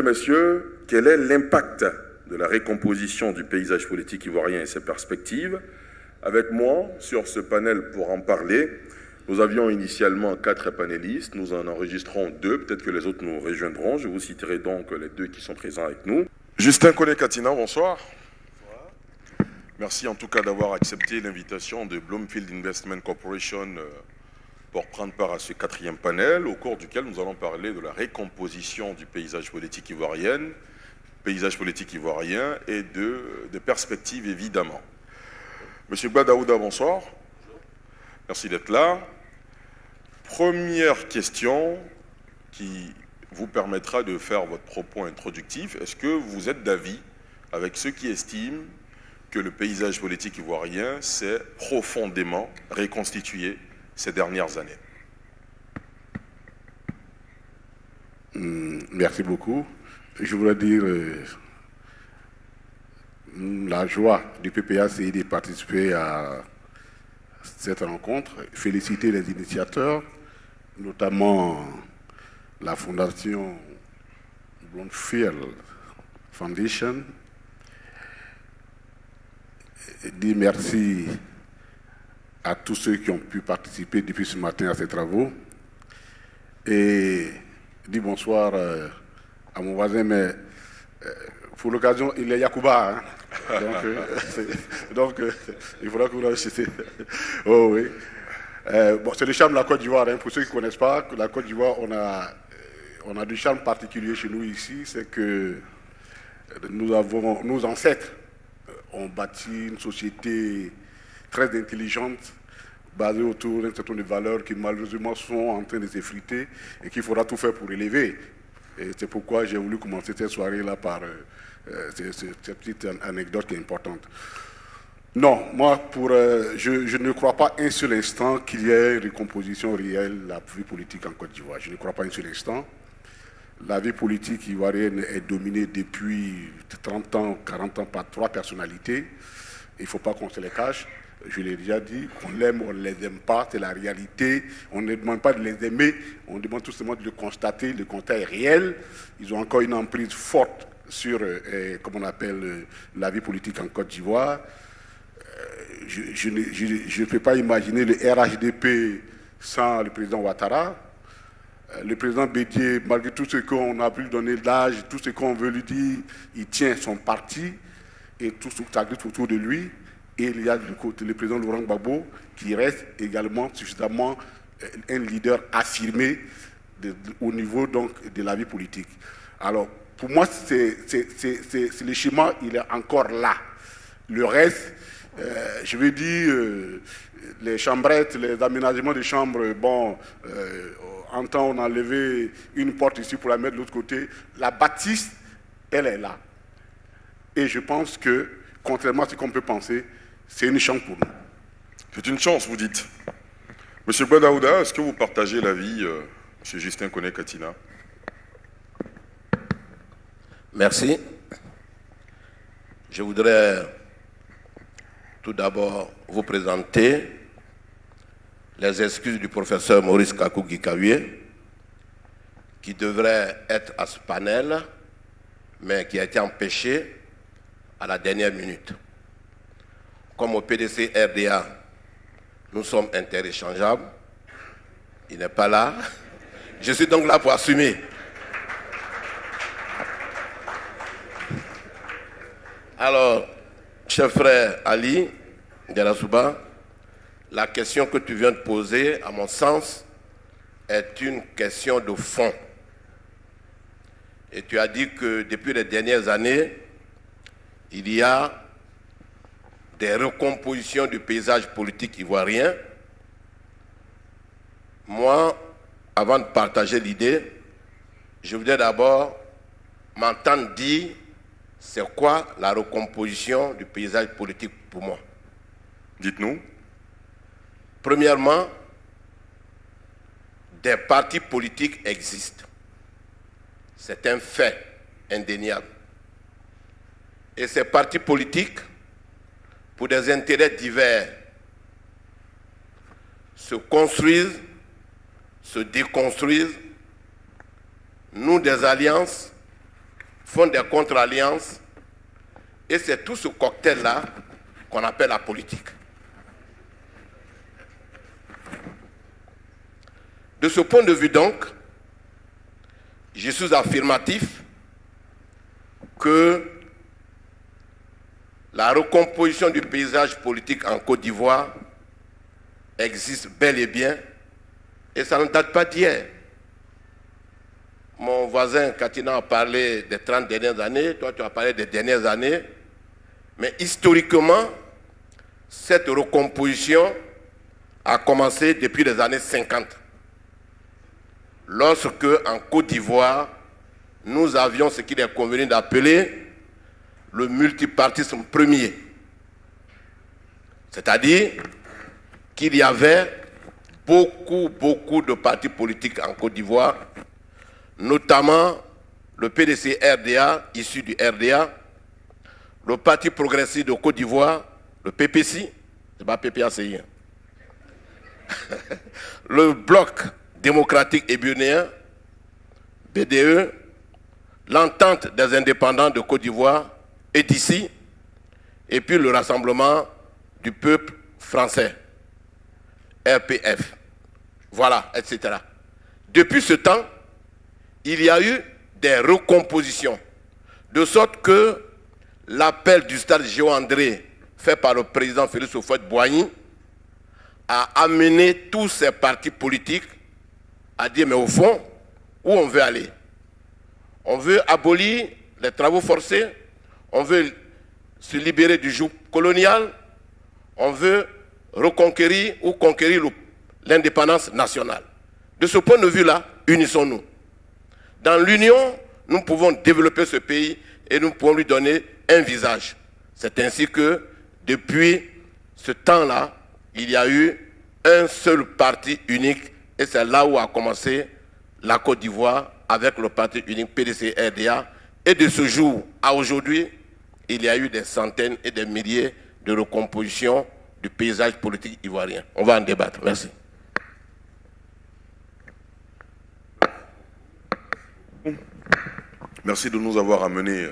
Messieurs, quel est l'impact de la récomposition du paysage politique ivoirien et ses perspectives? Avec moi, sur ce panel pour en parler, nous avions initialement 4 panélistes, nous en enregistrons 2, peut-être que les autres nous rejoindront. Je vous citerai donc les 2 qui sont présents avec nous. Justin Koné-Katina, bonsoir. Bonsoir. Merci en tout cas d'avoir accepté l'invitation de Bloomfield Investment Corporation pour prendre part à ce 4e panel, au cours duquel nous allons parler de la récomposition du paysage politique ivoirien et de perspectives évidemment. Monsieur Gbadaouda, bonsoir. Merci d'être là. Première question qui vous permettra de faire votre propos introductif. Est-ce que vous êtes d'avis avec ceux qui estiment que le paysage politique ivoirien s'est profondément reconstitué ces dernières années? Merci beaucoup. Je voudrais dire la joie du PPACI de participer à cette rencontre, féliciter les initiateurs, notamment la fondation Bloomfield Foundation, dire merci à tous ceux qui ont pu participer depuis ce matin à ces travaux et dire bonsoir à mon voisin, mais pour l'occasion, il est Yacouba, hein. Donc, il faudra que vous l'achetiez. Oh oui. Bon, c'est le charme de la Côte d'Ivoire, hein. Pour ceux qui ne connaissent pas, la Côte d'Ivoire, on a du charme particulier chez nous ici, c'est que nos ancêtres ont bâti une société très intelligente, basée autour d'un certain nombre de valeurs qui malheureusement sont en train de s'effriter et qu'il faudra tout faire pour élever. Et c'est pourquoi j'ai voulu commencer cette soirée-là par cette petite anecdote qui est importante. Non, moi, je ne crois pas un seul instant qu'il y ait une recomposition réelle de la vie politique en Côte d'Ivoire. Je ne crois pas un seul instant. La vie politique ivoirienne est dominée depuis 30 ans, 40 ans par 3 personnalités. Il ne faut pas qu'on se les cache. Je l'ai déjà dit, on l'aime ou on ne les aime pas, c'est la réalité. On ne demande pas de les aimer, on demande tout simplement de le constater. Le constat est réel. Ils ont encore une emprise forte sur, comme on appelle, la vie politique en Côte d'Ivoire. Je ne peux pas imaginer le RHDP sans le président Ouattara. Le président Bédié, malgré tout ce qu'on a pu lui donner d'âge, tout ce qu'on veut lui dire, il tient son parti et tout ce qui agrippe autour de lui. Et il y a du côté le président Laurent Gbagbo qui reste également suffisamment un leader affirmé au niveau donc, de la vie politique. Alors, pour moi, le schéma, il est encore là. Le reste, je veux dire, les chambrettes, les aménagements des chambres, bon, en temps, on a enlevé une porte ici pour la mettre de l'autre côté. La bâtisse, elle est là. Et je pense que, contrairement à ce qu'on peut penser, c'est une chance pour nous. C'est une chance, vous dites. Monsieur Gbadaouda, est-ce que vous partagez l'avis, M. Justin Koné-Katina? Merci. Je voudrais tout d'abord vous présenter les excuses du professeur Maurice Kakou-Gikawie, qui devrait être à ce panel, mais qui a été empêché à la dernière minute. Comme au PDC RDA, nous sommes interéchangeables, il n'est pas là. Je suis donc là pour assumer. Alors, cher frère Ali Diarasouba, la question que tu viens de poser, à mon sens, est une question de fond. Et tu as dit que depuis les dernières années, il y a des recompositions du paysage politique ivoirien. Moi, avant de partager l'idée, je voudrais d'abord m'entendre dire c'est quoi la recomposition du paysage politique pour moi. Dites-nous. Premièrement, des partis politiques existent. C'est un fait indéniable. Et ces partis politiques, pour des intérêts divers, se construisent, se déconstruisent, nouent des alliances font des contre-alliances, et c'est tout ce cocktail-là qu'on appelle la politique. De ce point de vue donc, je suis affirmatif que la recomposition du paysage politique en Côte d'Ivoire existe bel et bien, et ça ne date pas d'hier. Mon voisin Katina a parlé des 30 dernières années, toi tu as parlé des dernières années, mais historiquement, cette recomposition a commencé depuis les années 50. Lorsque, en Côte d'Ivoire, nous avions ce qu'il est convenu d'appeler le multipartisme premier. C'est-à-dire qu'il y avait beaucoup de partis politiques en Côte d'Ivoire, notamment le PDC-RDA, issu du RDA, le Parti progressiste de Côte d'Ivoire, le PPC, c'est pas PPACI, le Bloc démocratique hébénéen, BDE, l'Entente des indépendants de Côte d'Ivoire, et d'ici, et puis le Rassemblement du peuple français, RPF, voilà, etc. Depuis ce temps, il y a eu des recompositions, de sorte que l'appel du stade Géo-André fait par le président Félix Houphouët-Boigny a amené tous ces partis politiques à dire, mais au fond, où on veut aller? On veut abolir les travaux forcés, on veut se libérer du joug colonial, on veut reconquérir ou conquérir l'indépendance nationale. De ce point de vue-là, unissons-nous. Dans l'union, nous pouvons développer ce pays et nous pouvons lui donner un visage. C'est ainsi que, depuis ce temps-là, il y a eu un seul parti unique et c'est là où a commencé la Côte d'Ivoire avec le parti unique PDC-RDA. Et de ce jour à aujourd'hui, il y a eu des centaines et des milliers de recompositions du paysage politique ivoirien. On va en débattre. Merci. Merci de nous avoir amenés,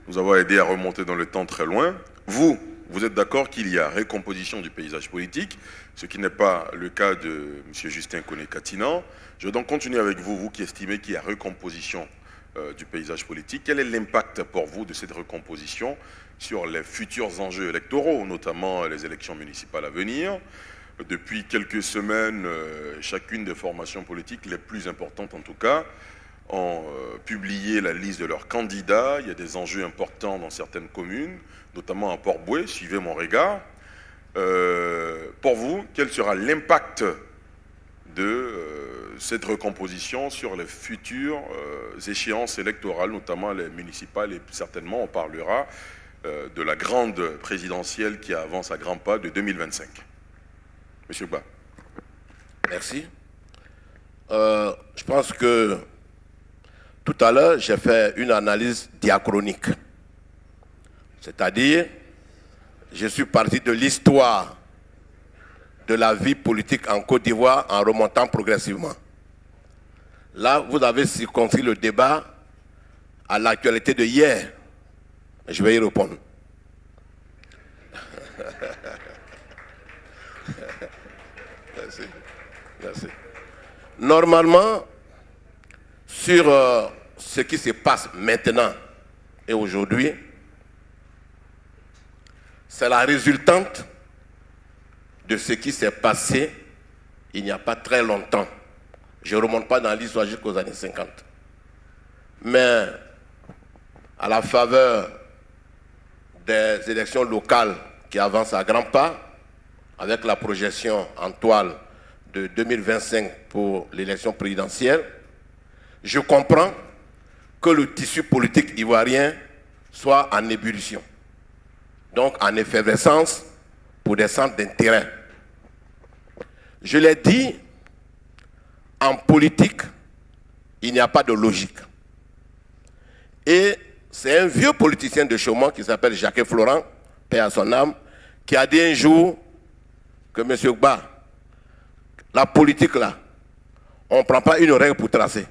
nous avoir aidés à remonter dans le temps très loin. Vous êtes d'accord qu'il y a recomposition du paysage politique, ce qui n'est pas le cas de M. Justin Koné-Katinan. Je vais donc continuer avec vous, vous qui estimez qu'il y a recomposition du paysage politique. Quel est l'impact pour vous de cette recomposition sur les futurs enjeux électoraux, notamment les élections municipales à venir? Depuis quelques semaines, chacune des formations politiques, les plus importantes en tout cas, ont publié la liste de leurs candidats. Il y a des enjeux importants dans certaines communes, notamment à Port-Bouët, suivez mon regard. Pour vous, quel sera l'impact de cette recomposition sur les futures échéances électorales, notamment les municipales, et certainement on parlera de la grande présidentielle qui avance à grands pas de 2025. Monsieur Ba. Merci. Je pense que tout à l'heure, j'ai fait une analyse diachronique. C'est-à-dire, je suis parti de l'histoire de la vie politique en Côte d'Ivoire en remontant progressivement. Là, vous avez circonscrit le débat à l'actualité de hier. Je vais y répondre. Merci. Merci. Normalement, sur ce qui se passe maintenant et aujourd'hui, c'est la résultante de ce qui s'est passé il n'y a pas très longtemps. Je ne remonte pas dans l'histoire jusqu'aux années 50. Mais à la faveur des élections locales qui avancent à grands pas, avec la projection en toile de 2025 pour l'élection présidentielle, je comprends que le tissu politique ivoirien soit en ébullition, donc en effervescence pour des centres d'intérêt. Je l'ai dit, en politique, il n'y a pas de logique. Et c'est un vieux politicien de Chaumont qui s'appelle Jacques Florent, paix à son âme, qui a dit un jour que M. Gba, la politique là, on ne prend pas une règle pour tracer.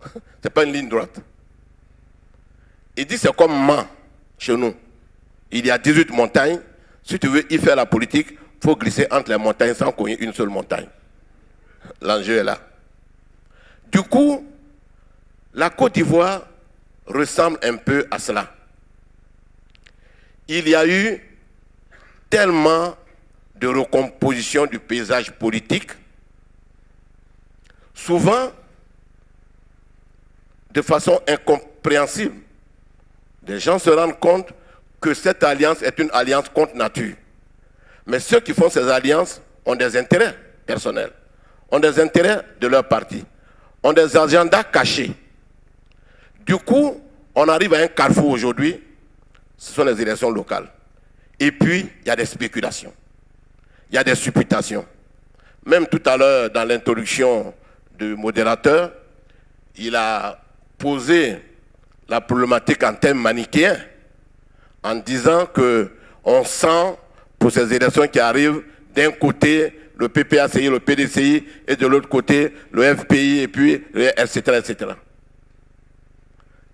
Ce n'est pas une ligne droite. Il dit c'est comme Mans, chez nous. Il y a 18 montagnes. Si tu veux y faire la politique, il faut glisser entre les montagnes sans cogner une seule montagne. L'enjeu est là. Du coup, la Côte d'Ivoire ressemble un peu à cela. Il y a eu tellement de recomposition du paysage politique, souvent de façon incompréhensible. Les gens se rendent compte que cette alliance est une alliance contre nature. Mais ceux qui font ces alliances ont des intérêts personnels, ont des intérêts de leur parti, ont des agendas cachés. Du coup, on arrive à un carrefour aujourd'hui, ce sont les élections locales. Et puis, il y a des spéculations, il y a des supputations. Même tout à l'heure, dans l'introduction du modérateur, il a posé la problématique en termes manichéens, en disant qu'on sent, pour ces élections qui arrivent, d'un côté le PPACI, le PDCI, et de l'autre côté le FPI, et puis etc., etc.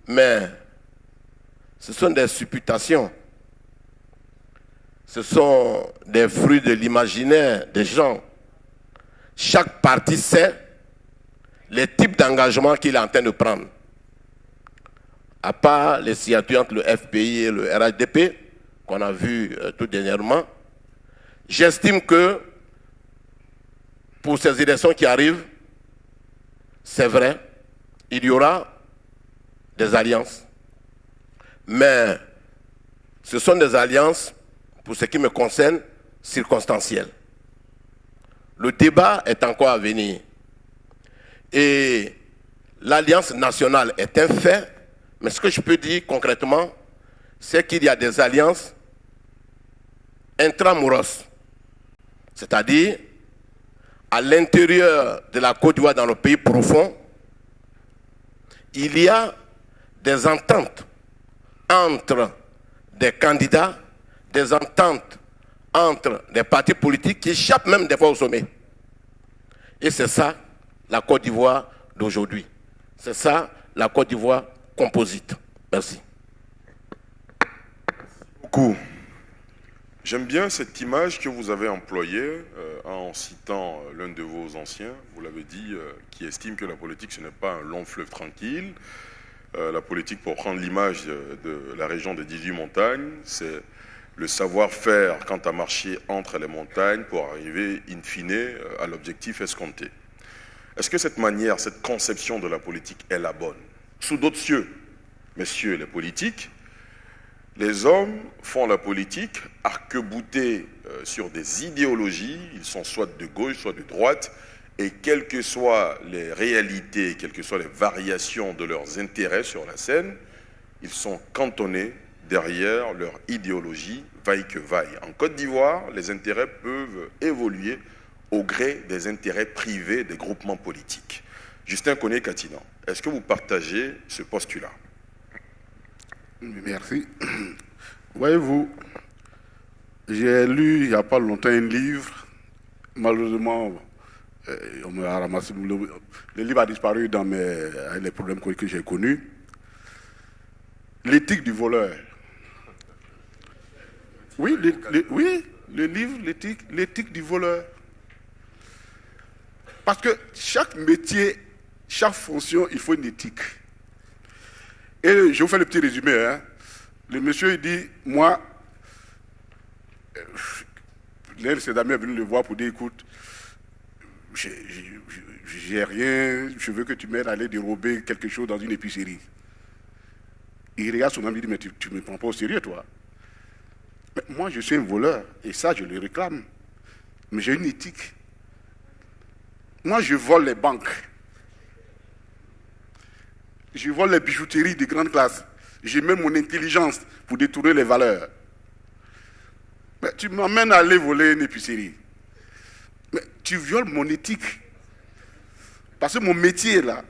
Mais ce sont des supputations. Ce sont des fruits de l'imaginaire des gens. Chaque parti sait les types d'engagement qu'il est en train de prendre. À part les signatures entre le FPI et le RHDP, qu'on a vu tout dernièrement, j'estime que pour ces élections qui arrivent, c'est vrai, il y aura des alliances. Mais ce sont des alliances, pour ce qui me concerne, circonstancielles. Le débat est encore à venir. Et l'alliance nationale est un fait, mais ce que je peux dire concrètement, c'est qu'il y a des alliances intramuros, c'est-à-dire à l'intérieur de la Côte d'Ivoire, dans le pays profond, il y a des ententes entre des candidats, des ententes entre des partis politiques qui échappent même des fois au sommet. Et c'est ça la Côte d'Ivoire d'aujourd'hui. C'est ça la Côte d'Ivoire composite. Merci. Beaucoup. J'aime bien cette image que vous avez employée en citant l'un de vos anciens, vous l'avez dit, qui estime que la politique ce n'est pas un long fleuve tranquille. La politique, pour prendre l'image de la région des 18 montagnes, c'est le savoir-faire quant à marcher entre les montagnes pour arriver in fine à l'objectif escompté. Est-ce que cette manière, cette conception de la politique est la bonne? Sous d'autres cieux, messieurs les politiques, les hommes font la politique arc-boutés sur des idéologies, ils sont soit de gauche, soit de droite, et quelles que soient les réalités, quelles que soient les variations de leurs intérêts sur la scène, ils sont cantonnés derrière leur idéologie, vaille que vaille. En Côte d'Ivoire, les intérêts peuvent évoluer au gré des intérêts privés des groupements politiques. Justin Koné-Katinan, est-ce que vous partagez ce postulat? Merci. Voyez-vous, j'ai lu il n'y a pas longtemps un livre, malheureusement, on me a ramassé, le livre a disparu dans les problèmes que j'ai connus. L'éthique du voleur. Oui, le livre, l'éthique du voleur. Parce que chaque métier, chaque fonction, il faut une éthique. Et je vous fais le petit résumé. Hein. Le monsieur, il dit, moi, l'un de ses amis est venu le voir pour dire, écoute, j'ai rien, je veux que tu m'aides à aller dérober quelque chose dans une épicerie. Il regarde son ami et dit, mais tu ne me prends pas au sérieux, toi. Mais moi, je suis un voleur, et ça, je le réclame. Mais j'ai une éthique. Moi, je vole les banques. Je vole les bijouteries de grande classe. J'ai même mon intelligence pour détourner les valeurs. Mais tu m'emmènes à aller voler une épicerie. Mais tu violes mon éthique. Parce que mon métier, là,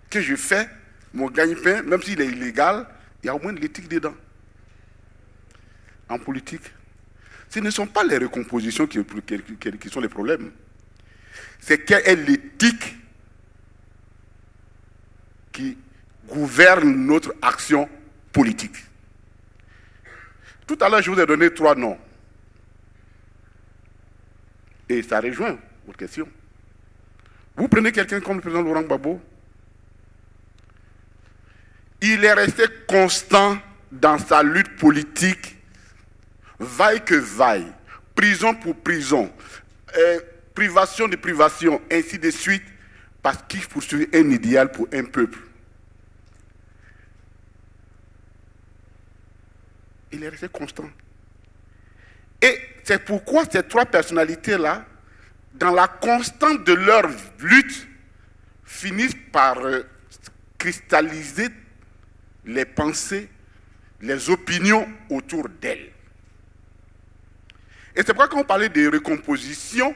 que je fais, mon gagne-pain, même s'il est illégal, il y a au moins de l'éthique dedans. En politique, ce ne sont pas les recompositions qui sont les problèmes. C'est quelle est l'éthique qui gouverne notre action politique. Tout à l'heure, je vous ai donné 3 noms. Et ça rejoint votre question. Vous prenez quelqu'un comme le président Laurent Gbagbo, il est resté constant dans sa lutte politique, vaille que vaille, prison pour prison, privation de privation, ainsi de suite, parce qu'il poursuit un idéal pour un peuple. Il est resté constant. Et c'est pourquoi ces 3 personnalités-là, dans la constante de leur lutte, finissent par cristalliser les pensées, les opinions autour d'elles. Et c'est pourquoi quand on parlait de recomposition,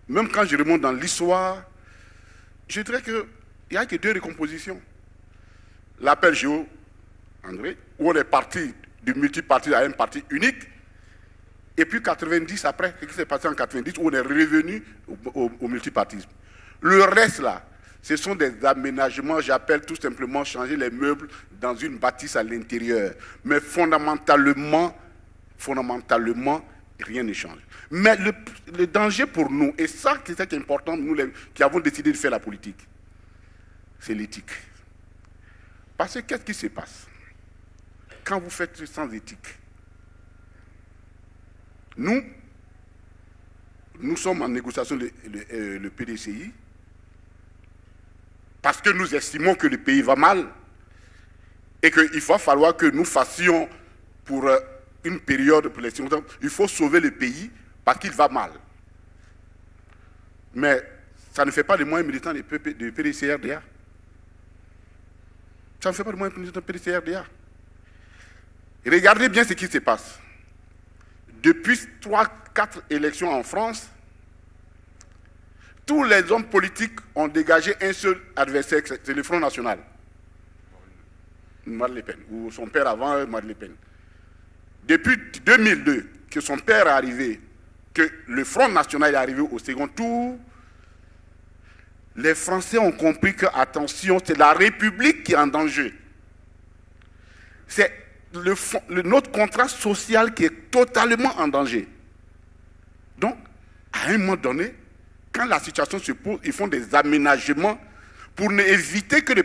même quand je remonte dans l'histoire, je dirais qu'il n'y a que 2 recompositions. L'appel Géo, André, où on est parti du multiparti à un parti unique, et puis 90 après, ce qui s'est passé en 90, où on est revenu au multipartisme. Le reste là, ce sont des aménagements, j'appelle tout simplement changer les meubles dans une bâtisse à l'intérieur. Mais fondamentalement, rien ne change. Mais le danger pour nous, et ça c'est ce qui est important, nous qui avons décidé de faire la politique, c'est l'éthique. Parce que qu'est-ce qui se passe quand vous faites sans éthique? Nous sommes en négociation le PDCI parce que nous estimons que le pays va mal et qu'il va falloir que nous fassions pour une période, pour les il faut sauver le pays parce qu'il va mal. Mais ça ne fait pas de moi un militant de PDCRDA. Ça ne fait pas de moi un militant de PDCRDA. Regardez bien ce qui se passe. Depuis 3-4 élections en France, tous les hommes politiques ont dégagé un seul adversaire, c'est le Front National. Marine Le Pen, ou son père avant Marine Le Pen. Depuis 2002, que son père est arrivé, que le Front National est arrivé au second tour, les Français ont compris que, attention, c'est la République qui est en danger. C'est notre contrat social qui est totalement en danger. Donc, à un moment donné, quand la situation se pose, ils font des aménagements pour éviter que le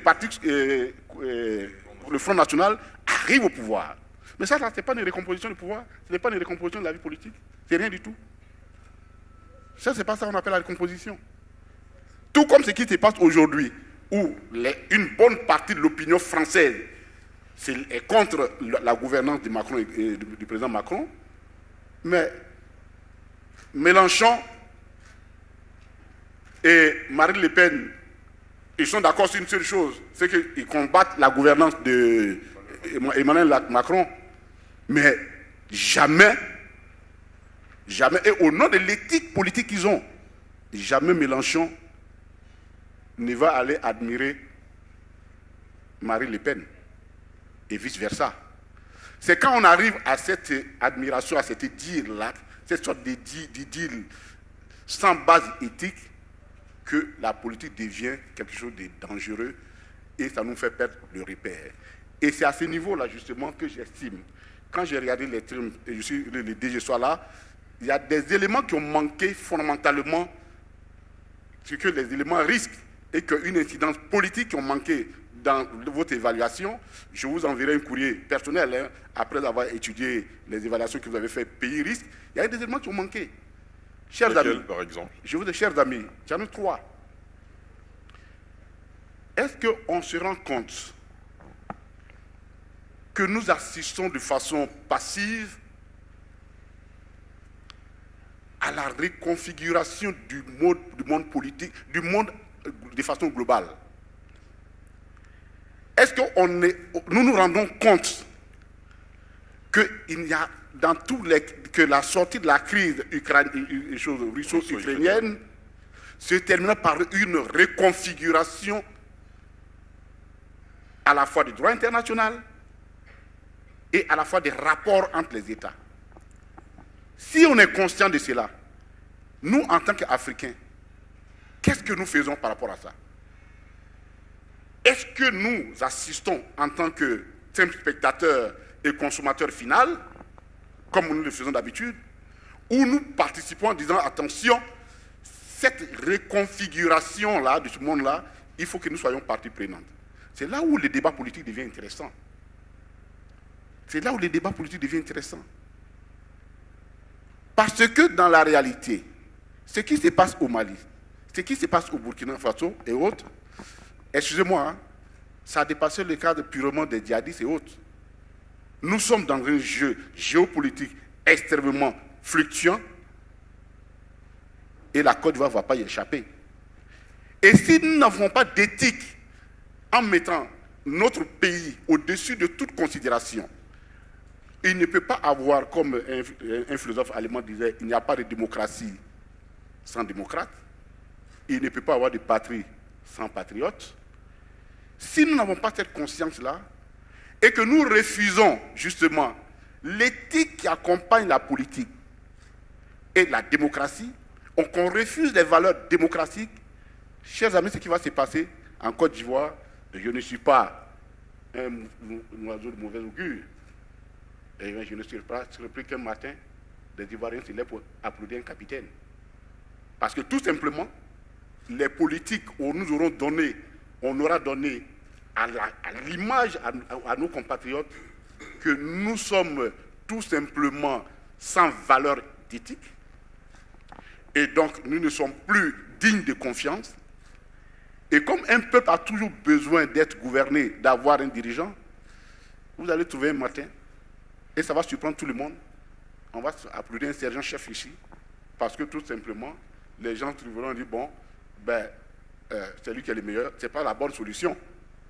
Front National arrive au pouvoir. Mais ça, ce n'est pas une récomposition du pouvoir, ce n'est pas une récomposition de la vie politique, c'est rien du tout. Ça, c'est pas ça qu'on appelle la récomposition. Tout comme ce qui se passe aujourd'hui, où une bonne partie de l'opinion française est contre la gouvernance de Macron et du président Macron, mais Mélenchon et Marine Le Pen, ils sont d'accord sur une seule chose, c'est qu'ils combattent la gouvernance d'Emmanuel Macron, mais jamais, et au nom de l'éthique politique qu'ils ont, jamais Mélenchon ne va aller admirer Marine Le Pen. Et vice-versa. C'est quand on arrive à cette admiration, à cette deal-là, cette sorte de deal sans base éthique, que la politique devient quelque chose de dangereux et ça nous fait perdre le repère. Et c'est à ce niveau-là, justement, que j'estime, quand j'ai regardé les termes, et je suis le DG soit là, il y a des éléments qui ont manqué fondamentalement, ce que les éléments risquent, et qu'une incidence politique qui ont manqué dans votre évaluation. Je vous enverrai un courrier personnel, après avoir étudié les évaluations que vous avez faites pays risque. Il y a des éléments qui ont manqué. Chers amis, par exemple? Je vous dis, chers amis, j'en ai 3. Est-ce qu'on se rend compte que nous assistons de façon passive à la reconfiguration du monde politique, du monde de façon globale? Est-ce que nous nous rendons compte qu'il y a dans que la sortie de la crise russo-ukrainienne se termine par une reconfiguration à la fois du droit international et à la fois des rapports entre les États? Si on est conscient de cela, nous, en tant qu'Africains, qu'est-ce que nous faisons par rapport à ça? est-ce que nous assistons en tant que simple spectateurs et consommateurs final, comme nous le faisons d'habitude, ou nous participons en disant, attention, cette reconfiguration-là, de ce monde-là, il faut que nous soyons partie prenante. C'est là où le débat politique devient intéressant. C'est là où le débat politique devient intéressant. Parce que dans la réalité, ce qui se passe au Mali, ce qui se passe au Burkina Faso et autres, excusez-moi, hein, ça a dépassé le cadre purement des djihadistes et autres. Nous sommes dans un jeu géopolitique extrêmement fluctuant et la Côte d'Ivoire ne va pas y échapper. Et si nous n'avons pas d'éthique en mettant notre pays au-dessus de toute considération, il ne peut pas avoir, comme un philosophe allemand disait, il n'y a pas de démocratie sans démocrate, il ne peut pas avoir de patrie sans patriote. Si nous n'avons pas cette conscience-là, et que nous refusons justement l'éthique qui accompagne la politique et la démocratie, qu'on refuse les valeurs démocratiques, chers amis, ce qui va se passer en Côte d'Ivoire, je ne suis pas un oiseau de mauvais augure. Et je ne suis pas surpris qu'un matin, des Ivoiriens se lèvent pour applaudir un capitaine. Parce que tout simplement, les politiques où nous aurons donné, on aura donné à l'image à nos compatriotes que nous sommes tout simplement sans valeur d'éthique. Et donc, nous ne sommes plus dignes de confiance. Et comme un peuple a toujours besoin d'être gouverné, d'avoir un dirigeant, vous allez trouver un matin, et ça va surprendre tout le monde, on va applaudir un sergent-chef ici, parce que tout simplement, les gens trouveront et dire, bon, ben, c'est lui qui est le meilleur, ce n'est pas la bonne solution.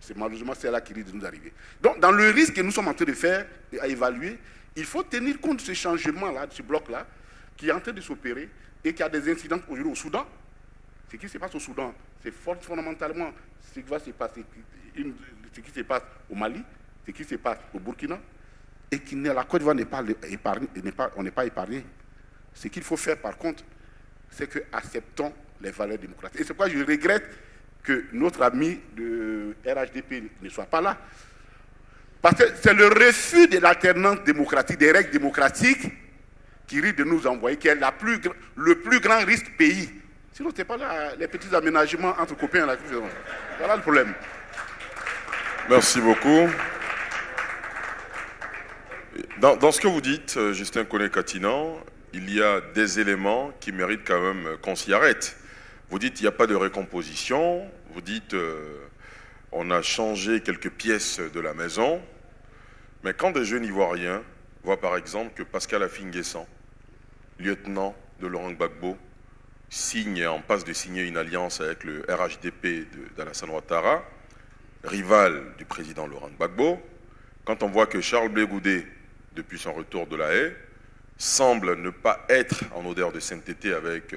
C'est malheureusement celle-là qui risque de nous arriver. Donc, dans le risque que nous sommes en train de faire, à évaluer, il faut tenir compte de ce changement-là, de ce bloc-là, qui est en train de s'opérer et qui a des incidences aujourd'hui au Soudan. Ce qui se passe au Soudan, c'est fondamentalement ce qui va se passer, ce qui se passe au Mali, ce qui se passe au Burkina, et qui la Côte d'Ivoire n'est pas épargnée, on n'est pas épargné. Ce qu'il faut faire, par contre, c'est que acceptons les valeurs démocratiques. Et c'est pourquoi je regrette que notre ami de RHDP ne soit pas là. Parce que c'est le refus de l'alternance démocratique, des règles démocratiques, qui risque de nous envoyer, qui est le plus grand risque pays. Sinon, ce n'est pas là, les petits aménagements entre copains. Là, voilà le problème. Merci beaucoup. Dans ce que vous dites, Justin Koné-Katinan, il y a des éléments qui méritent quand même qu'on s'y arrête. Vous dites qu'il n'y a pas de récomposition, vous dites on a changé quelques pièces de la maison, mais quand des jeunes Ivoiriens voient par exemple que Pascal Affi-N'Guessan, lieutenant de Laurent Gbagbo, en passe de signer une alliance avec le RHDP d'Alassane Ouattara, rival du président Laurent Gbagbo, quand on voit que Charles Blé Goudé, depuis son retour de la Haye, semble ne pas être en odeur de sainteté avec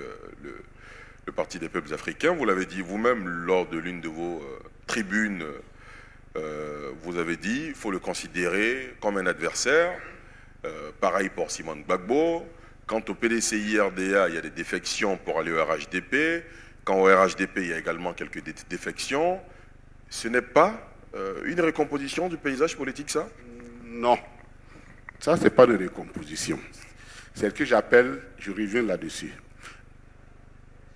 le Parti des peuples africains. Vous l'avez dit vous-même lors de l'une de vos tribunes, vous avez dit qu'il faut le considérer comme un adversaire. Pareil pour Simone Gbagbo. Quant au PDCI-RDA, il y a des défections pour aller au RHDP. Quand au RHDP, il y a également quelques défections. Ce n'est pas une récomposition du paysage politique, ça? Non. Ça, ce n'est pas de récomposition. C'est ce que j'appelle, je reviens là-dessus.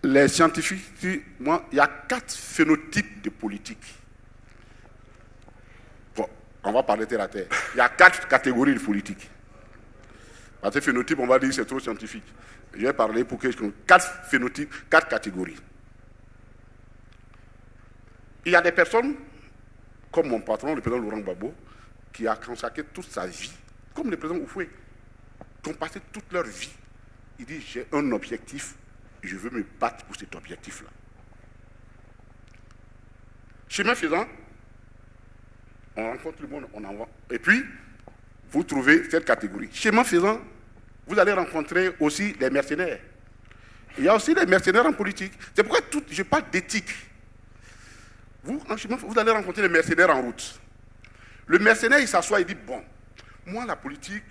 Les scientifiques, moi, il y a 4 phénotypes de politique. Bon, on va parler terre à terre. Il y a 4 catégories de politique. Parce que phénotype, on va dire c'est trop scientifique. Je vais parler pour que 4 phénotypes, 4 catégories. Il y a des personnes, comme mon patron, le président Laurent Gbagbo, qui a consacré toute sa vie, comme le président Oufoué, qui ont passé toute leur vie. Il dit, j'ai un objectif, je veux me battre pour cet objectif-là. Chemin faisant, on rencontre le monde, on envoie. Et puis, vous trouvez cette catégorie. Chemin faisant, vous allez rencontrer aussi les mercenaires. Il y a aussi les mercenaires en politique. C'est pourquoi je parle d'éthique. Vous, en chemin, vous allez rencontrer les mercenaires en route. Le mercenaire, il s'assoit et dit, bon, moi, la politique,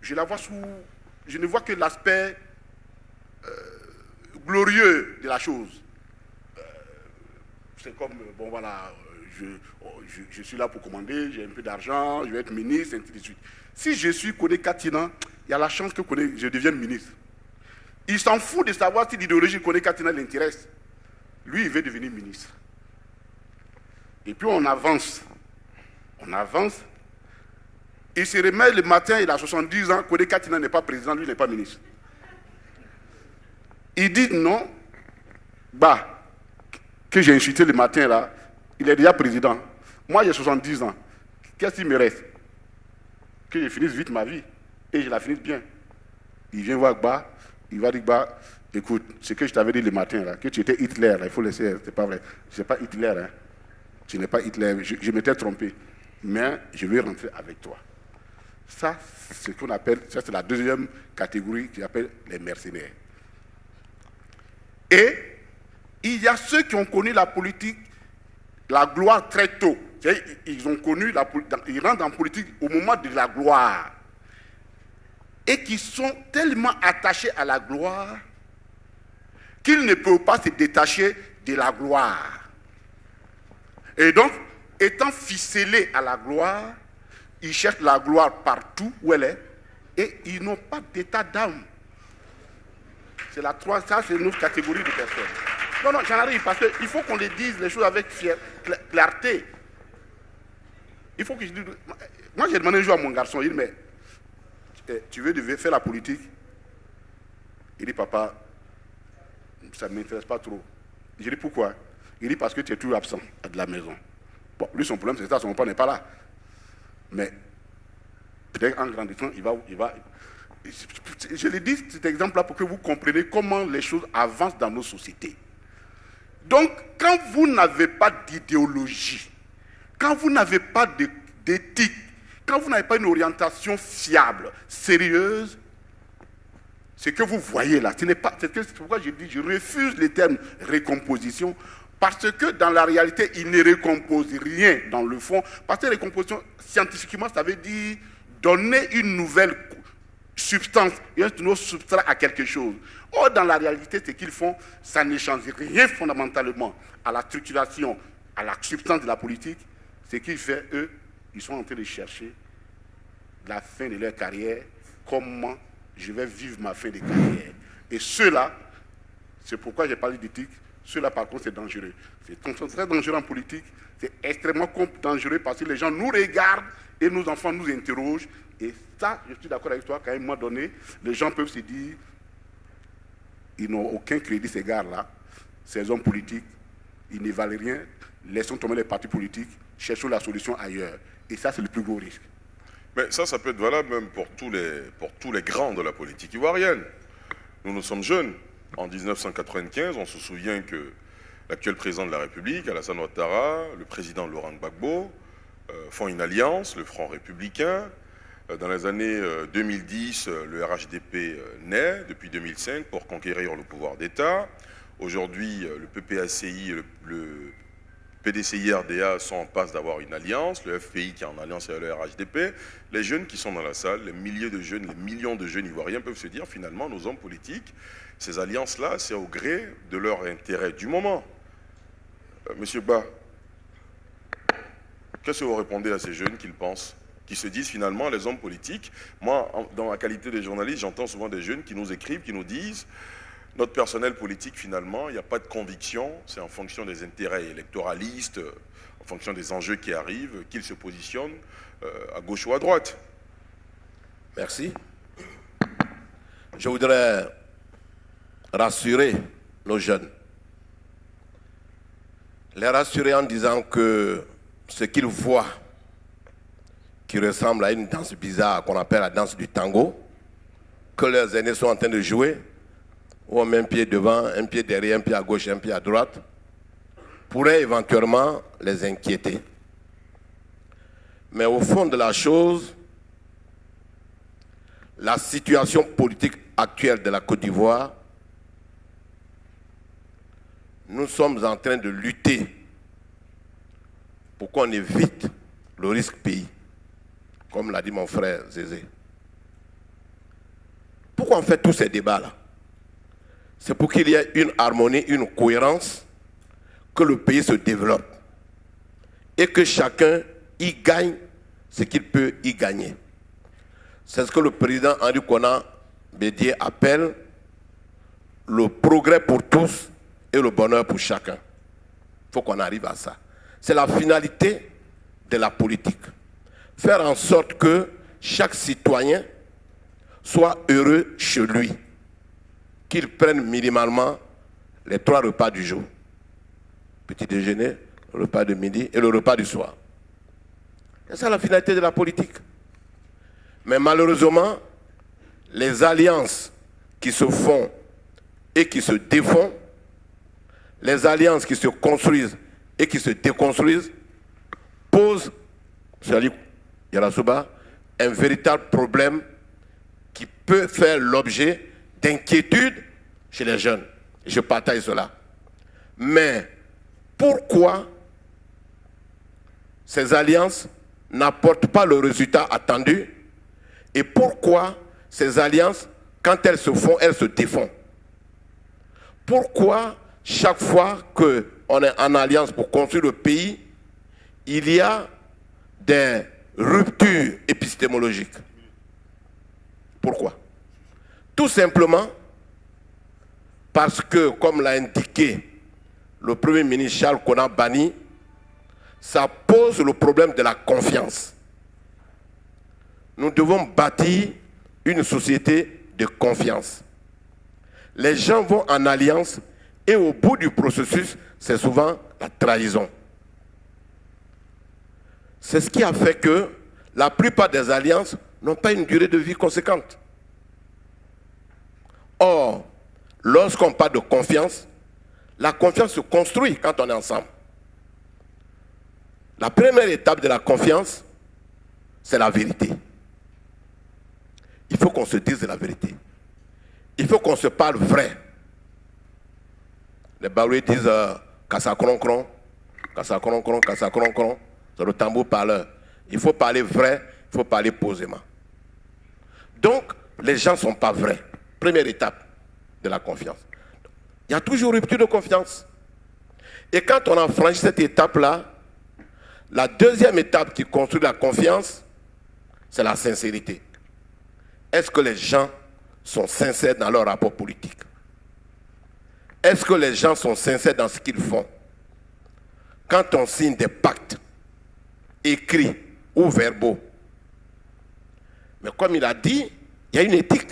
je la vois je ne vois que l'aspect glorieux de la chose. C'est comme, bon voilà, je suis là pour commander, j'ai un peu d'argent, je vais être ministre, ainsi de suite. Si je suis Kone Katina, il y a la chance que je devienne ministre. Il s'en fout de savoir si l'idéologie Kone Katina l'intéresse. Lui, il veut devenir ministre. Et puis on avance. On avance. Il se remet le matin, il a 70 ans, Kone Katina n'est pas président, lui n'est pas ministre. Il dit non, que j'ai insulté le matin là, il est déjà président. Moi j'ai 70 ans. Qu'est-ce qu'il me reste? Que je finisse vite ma vie et je la finisse bien. Il vient voir Gba, il va dire Gba, écoute, ce que je t'avais dit le matin là, que tu étais Hitler, là, il faut laisser, c'est pas vrai. Je ne suis pas Hitler, hein. Tu n'es pas Hitler, je m'étais trompé. Mais je vais rentrer avec toi. Ça, c'est ce qu'on appelle, ça c'est la deuxième catégorie qui appelle les mercenaires. Et il y a ceux qui ont connu la politique, la gloire très tôt. Ils ont connu ils rentrent en politique au moment de la gloire. Et qui sont tellement attachés à la gloire qu'ils ne peuvent pas se détacher de la gloire. Et donc, étant ficelés à la gloire, ils cherchent la gloire partout où elle est et ils n'ont pas d'état d'âme. Ça, c'est une autre catégorie de personnes. Non, j'en arrive, parce qu'il faut qu'on les dise les choses avec clarté. Il faut que je dise... Moi, j'ai demandé un jour à mon garçon, il dit, mais tu veux faire la politique? Il dit, papa, ça ne m'intéresse pas trop. Je dis, pourquoi? Il dit, parce que tu es toujours absent de la maison. Bon, lui, son problème, c'est ça, son papa n'est pas là. Mais, peut-être en grandissant, il va... Je le dis cet exemple-là pour que vous compreniez comment les choses avancent dans nos sociétés. Donc, quand vous n'avez pas d'idéologie, quand vous n'avez pas d'éthique, quand vous n'avez pas une orientation fiable, sérieuse, ce que vous voyez là, c'est pourquoi je dis, je refuse le terme récomposition, parce que dans la réalité, il ne recompose rien dans le fond, parce que récomposition, scientifiquement, ça veut dire donner une nouvelle substance, un nouveau substrat à quelque chose. Or, dans la réalité, ce qu'ils font, ça ne change rien fondamentalement à la structuration, à la substance de la politique. Ce qu'ils font, eux, ils sont en train de chercher la fin de leur carrière, comment je vais vivre ma fin de carrière. Et ceux-là, c'est pourquoi j'ai parlé d'éthique, ceux-là, par contre, c'est dangereux. C'est très dangereux en politique, c'est extrêmement dangereux parce que les gens nous regardent et nos enfants nous interrogent. Et ça, je suis d'accord avec toi, qu'à un moment donné, les gens peuvent se dire, ils n'ont aucun crédit, ces gars-là, ces hommes politiques, ils ne valent rien, laissons tomber les partis politiques, cherchons la solution ailleurs. Et ça, c'est le plus gros risque. Mais ça peut être valable même pour tous les grands de la politique ivoirienne. Nous sommes jeunes. En 1995, on se souvient que l'actuel président de la République, Alassane Ouattara, le président Laurent Gbagbo, font une alliance, le Front républicain. Dans les années 2010, le RHDP naît, depuis 2005, pour conquérir le pouvoir d'État. Aujourd'hui, le PPACI et le PDCI-RDA sont en passe d'avoir une alliance, le FPI qui est en alliance avec le RHDP. Les jeunes qui sont dans la salle, les milliers de jeunes, les millions de jeunes ivoiriens peuvent se dire, finalement, nos hommes politiques, ces alliances-là, c'est au gré de leur intérêt du moment. Monsieur Gba, qu'est-ce que vous répondez à ces jeunes qu'ils pensent, qui se disent finalement, les hommes politiques, moi, dans la qualité de journaliste, j'entends souvent des jeunes qui nous écrivent, qui nous disent, notre personnel politique, finalement, il n'y a pas de conviction, c'est en fonction des intérêts électoralistes, en fonction des enjeux qui arrivent, qu'ils se positionnent à gauche ou à droite. Merci. Je voudrais rassurer nos jeunes. Les rassurer en disant que ce qu'ils voient, qui ressemble à une danse bizarre qu'on appelle la danse du tango, que leurs aînés sont en train de jouer, où on met un pied devant, un pied derrière, un pied à gauche, un pied à droite, pourrait éventuellement les inquiéter. Mais au fond de la chose, la situation politique actuelle de la Côte d'Ivoire, nous sommes en train de lutter pour qu'on évite le risque pays, comme l'a dit mon frère Zézé. Pourquoi on fait tous ces débats-là? C'est pour qu'il y ait une harmonie, une cohérence, que le pays se développe. et que chacun y gagne ce qu'il peut y gagner. C'est ce que le président Henri Konan Bédié appelle le progrès pour tous et le bonheur pour chacun. Il faut qu'on arrive à ça. C'est la finalité de la politique. Faire en sorte que chaque citoyen soit heureux chez lui, qu'il prenne minimalement les 3 repas du jour. Petit déjeuner, le repas de midi et le repas du soir. C'est ça la finalité de la politique. Mais malheureusement, les alliances qui se font et qui se défont, les alliances qui se construisent et qui se déconstruisent, posent, Sali Yarasuba, un véritable problème qui peut faire l'objet d'inquiétude chez les jeunes. Je partage cela. Mais pourquoi ces alliances n'apportent pas le résultat attendu et pourquoi ces alliances, quand elles se font, elles se défont? Pourquoi chaque fois qu'on est en alliance pour construire le pays, il y a des ruptures épistémologiques? Pourquoi? Tout simplement parce que, comme l'a indiqué le Premier ministre Charles Konan Banny, ça pose le problème de la confiance. Nous devons bâtir une société de confiance. Les gens vont en alliance et au bout du processus, c'est souvent la trahison. C'est ce qui a fait que la plupart des alliances n'ont pas une durée de vie conséquente. Or, lorsqu'on parle de confiance, la confiance se construit quand on est ensemble. La première étape de la confiance, c'est la vérité. Il faut qu'on se dise la vérité. Il faut qu'on se parle vrai. Les Baoulés disent Kassa Kron Kron, Kassa Kron Kron, Kassa Kron Kron. C'est le tambour parleur. Il faut parler vrai, il faut parler posément. Donc, les gens ne sont pas vrais. Première étape de la confiance. Il y a toujours rupture de confiance. Et quand on a franchi cette étape-là, la deuxième étape qui construit la confiance, c'est la sincérité. Est-ce que les gens sont sincères dans leur rapport politique? Est-ce que les gens sont sincères dans ce qu'ils font? Quand on signe des pactes, écrits ou verbaux, mais comme il a dit, il y a une éthique.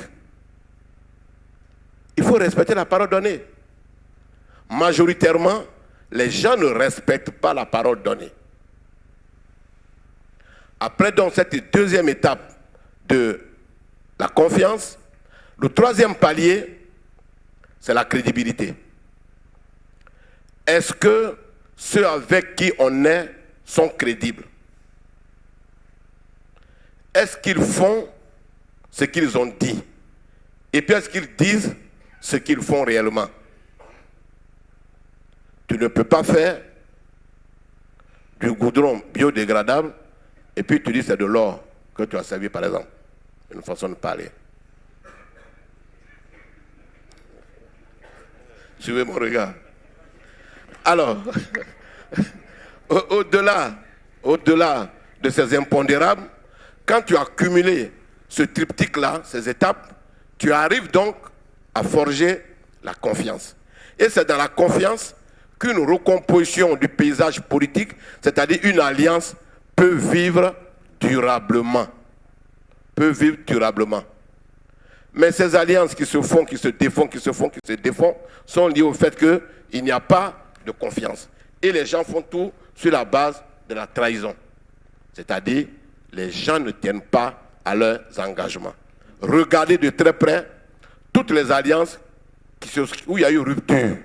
Il faut respecter la parole donnée. Majoritairement, les gens ne respectent pas la parole donnée. Après donc cette deuxième étape de la confiance, le troisième palier, c'est la crédibilité. Est-ce que ceux avec qui on est sont crédibles? Est-ce qu'ils font ce qu'ils ont dit? Et puis est-ce qu'ils disent ce qu'ils font réellement? Tu ne peux pas faire du goudron biodégradable et puis tu dis c'est de l'or que tu as servi par exemple. Une façon de parler. Suivez mon regard. Alors, au-delà de ces impondérables, quand tu as cumulé ce triptyque-là, ces étapes, tu arrives donc à forger la confiance. Et c'est dans la confiance qu'une recomposition du paysage politique, c'est-à-dire une alliance, peut vivre durablement. Peut vivre durablement. Mais ces alliances qui se font, qui se défont, qui se font, qui se défont, sont liées au fait qu'il n'y a pas de confiance. Et les gens font tout sur la base de la trahison. C'est-à-dire, les gens ne tiennent pas à leurs engagements. Regardez de très près toutes les alliances où il y a eu rupture.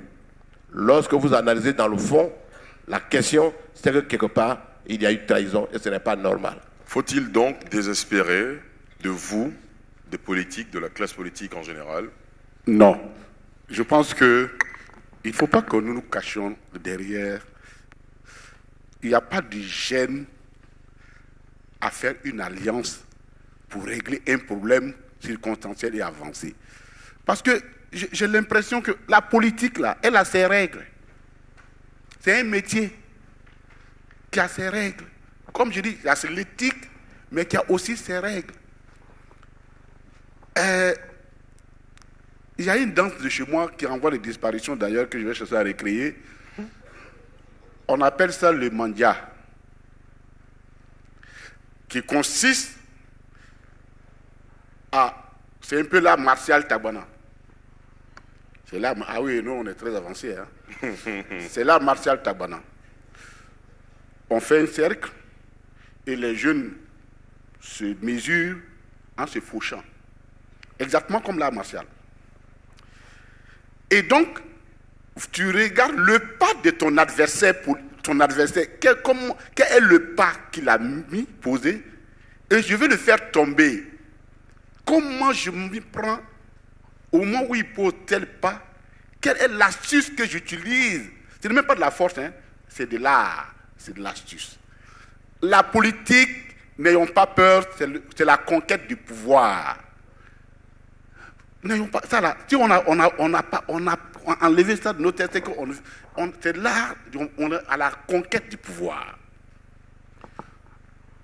Lorsque vous analysez dans le fond, la question, c'est que quelque part, il y a eu trahison et ce n'est pas normal. Faut-il donc désespérer de vous, des politiques, de la classe politique en général? Non. Je pense qu'il ne faut pas que nous nous cachions derrière. Il n'y a pas de gêne à faire une alliance pour régler un problème circonstanciel et avancé. Parce que j'ai l'impression que la politique, là, elle a ses règles. C'est un métier qui a ses règles. Comme je dis, il y a l'éthique, mais qui a aussi ses règles. Il y a une danse de chez moi qui renvoie les disparitions d'ailleurs, que je vais chercher à recréer. On appelle ça le mandia, qui consiste à... C'est un peu l'art martial Tabana. C'est l'art... Ah oui, nous on est très avancés. Hein. C'est l'art martial Tabana. On fait un cercle et les jeunes se mesurent en se fauchant. Exactement comme l'art martial. Et donc, tu regardes le pas de ton adversaire pour ton adversaire. Quel est le pas qu'il a mis, posé, et je vais le faire tomber. Comment je m'y prends au moment où il pose tel pas? Quelle est l'astuce que j'utilise? Ce n'est même pas de la force, hein? C'est de l'art, c'est de l'astuce. La politique, n'ayons pas peur, c'est la conquête du pouvoir. N'ayons pas ça là. Si on a enlevé ça de nos têtes, c'est là, on est à la conquête du pouvoir.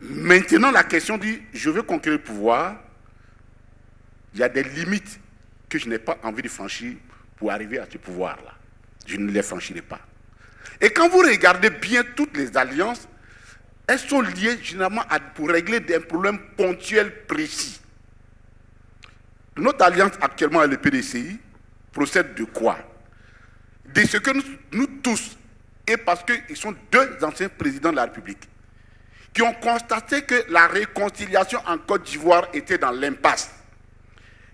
Maintenant, la question dit, je veux conquérir le pouvoir. Il y a des limites que je n'ai pas envie de franchir pour arriver à ce pouvoir-là. Je ne les franchirai pas. Et quand vous regardez bien toutes les alliances, elles sont liées généralement pour régler des problèmes ponctuels précis. Notre alliance actuellement avec le PDCI procède de quoi? De ce que nous tous, et parce qu'ils sont deux anciens présidents de la République, qui ont constaté que la réconciliation en Côte d'Ivoire était dans l'impasse,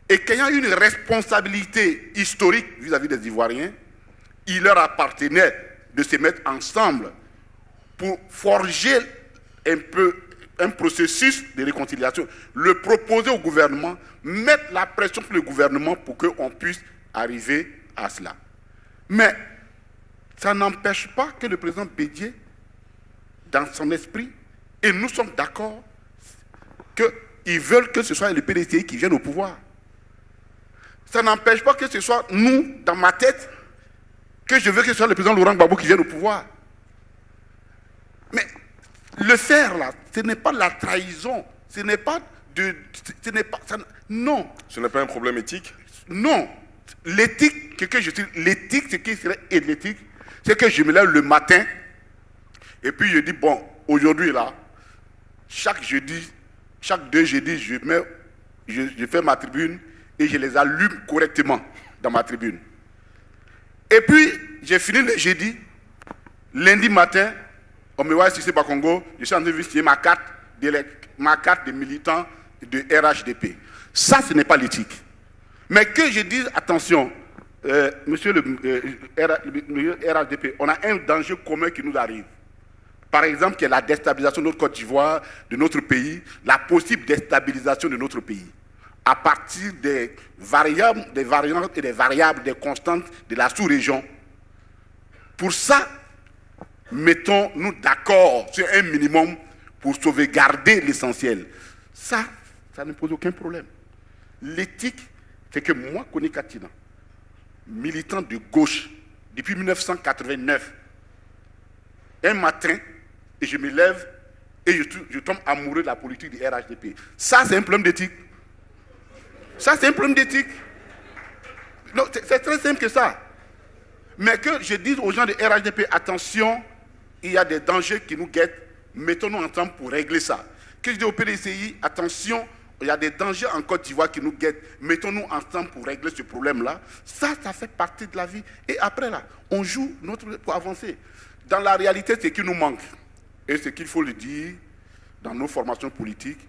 et qu'ayant une responsabilité historique vis-à-vis des Ivoiriens, il leur appartenait de se mettre ensemble pour forger un processus de réconciliation, le proposer au gouvernement, mettre la pression sur le gouvernement pour qu'on puisse arriver à cela. Mais ça n'empêche pas que le président Bédié, dans son esprit, et nous sommes d'accord, qu'ils veulent que ce soit le PDCI qui vienne au pouvoir. Ça n'empêche pas que ce soit nous, dans ma tête, que je veux que ce soit le président Laurent Gbagbo qui vienne au pouvoir. Mais le faire là, ce n'est pas la trahison, ce n'est pas non. Ce n'est pas un problème éthique? Non. L'éthique, l'éthique, ce qui serait l'éthique, c'est que je me lève le matin et puis je dis, bon, aujourd'hui là, chaque jeudi, chaque 2 jeudis, je fais ma tribune et je les allume correctement dans ma tribune. Et puis, j'ai fini le jeudi, lundi matin, on me voit ici, c'est pas Congo, je suis en train de signer ma carte de militant de RHDP. Ça, ce n'est pas l'éthique. Mais que je dise, attention, monsieur le RHDP, on a un danger commun qui nous arrive. Par exemple, qui est la déstabilisation de notre Côte d'Ivoire, de notre pays, la possible déstabilisation de notre pays, à partir des variables et des variables, des constantes de la sous-région. Pour ça, mettons-nous d'accord sur un minimum pour sauvegarder l'essentiel. Ça ne pose aucun problème. L'éthique, c'est que moi, Koni Katina, militant de gauche depuis 1989, un matin, et je me lève et je tombe amoureux de la politique du RHDP. Ça, c'est un problème d'éthique. Ça, c'est un problème d'éthique. C'est très simple que ça. Mais que je dise aux gens de RHDP, attention, il y a des dangers qui nous guettent, mettons-nous ensemble pour régler ça. Que je dis au PDCI, attention, il y a des dangers en Côte d'Ivoire qui nous guettent, mettons-nous ensemble pour régler ce problème-là. Ça fait partie de la vie. Et après, là, on joue pour avancer. Dans la réalité, ce qui nous manque, et ce qu'il faut le dire dans nos formations politiques,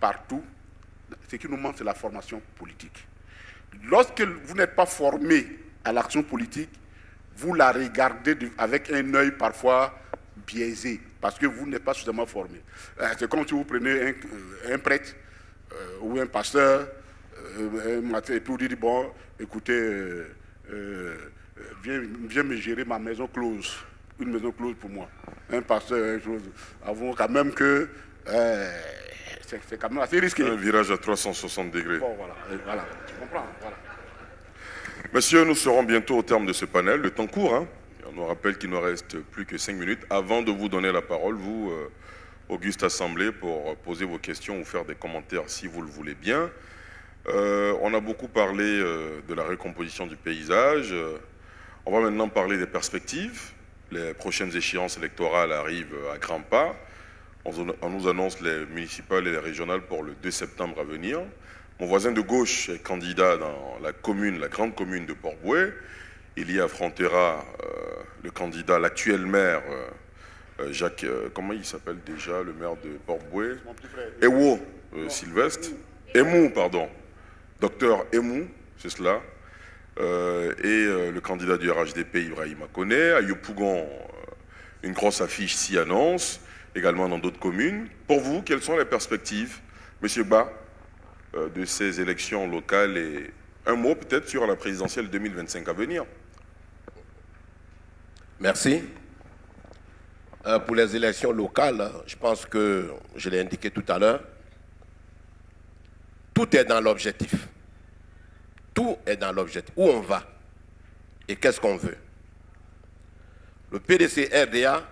partout, ce qui nous manque, c'est la formation politique. Lorsque vous n'êtes pas formé à l'action politique, vous la regardez avec un œil parfois biaisé, parce que vous n'êtes pas suffisamment formé. C'est comme si vous prenez un prêtre ou un pasteur un matin et puis vous dites, bon, écoutez, viens me gérer ma maison close, une maison close pour moi. Un pasteur, une chose, avouons quand même que c'est quand même assez risqué. Un virage à 360 degrés. Bon, voilà, tu comprends, voilà. Messieurs, nous serons bientôt au terme de ce panel. Le temps court, hein. On nous rappelle qu'il ne reste plus que 5 minutes. Avant de vous donner la parole, vous, Auguste Assemblée, pour poser vos questions ou faire des commentaires si vous le voulez bien. On a beaucoup parlé de la recomposition du paysage. On va maintenant parler des perspectives. Les prochaines échéances électorales arrivent à grands pas. On nous annonce les municipales et les régionales pour le 2 septembre à venir. Mon voisin de gauche est candidat dans la grande commune de Port-Bouët. Il y affrontera le candidat, l'actuel maire, Jacques, comment il s'appelle déjà, le maire de Port-Bouët? Ewo Sylvestre. Emou, pardon. Docteur Emou, c'est cela. Et le candidat du RHDP, Ibrahima Koné. À Yopougon, une grosse affiche s'y annonce, également dans d'autres communes. Pour vous, quelles sont les perspectives, Monsieur Ba, de ces élections locales et un mot peut-être sur la présidentielle 2025 à venir? Merci. Pour les élections locales, je pense que je l'ai indiqué tout à l'heure, tout est dans l'objectif. Tout est dans l'objectif. Où on va et qu'est-ce qu'on veut. Le PDC-RDA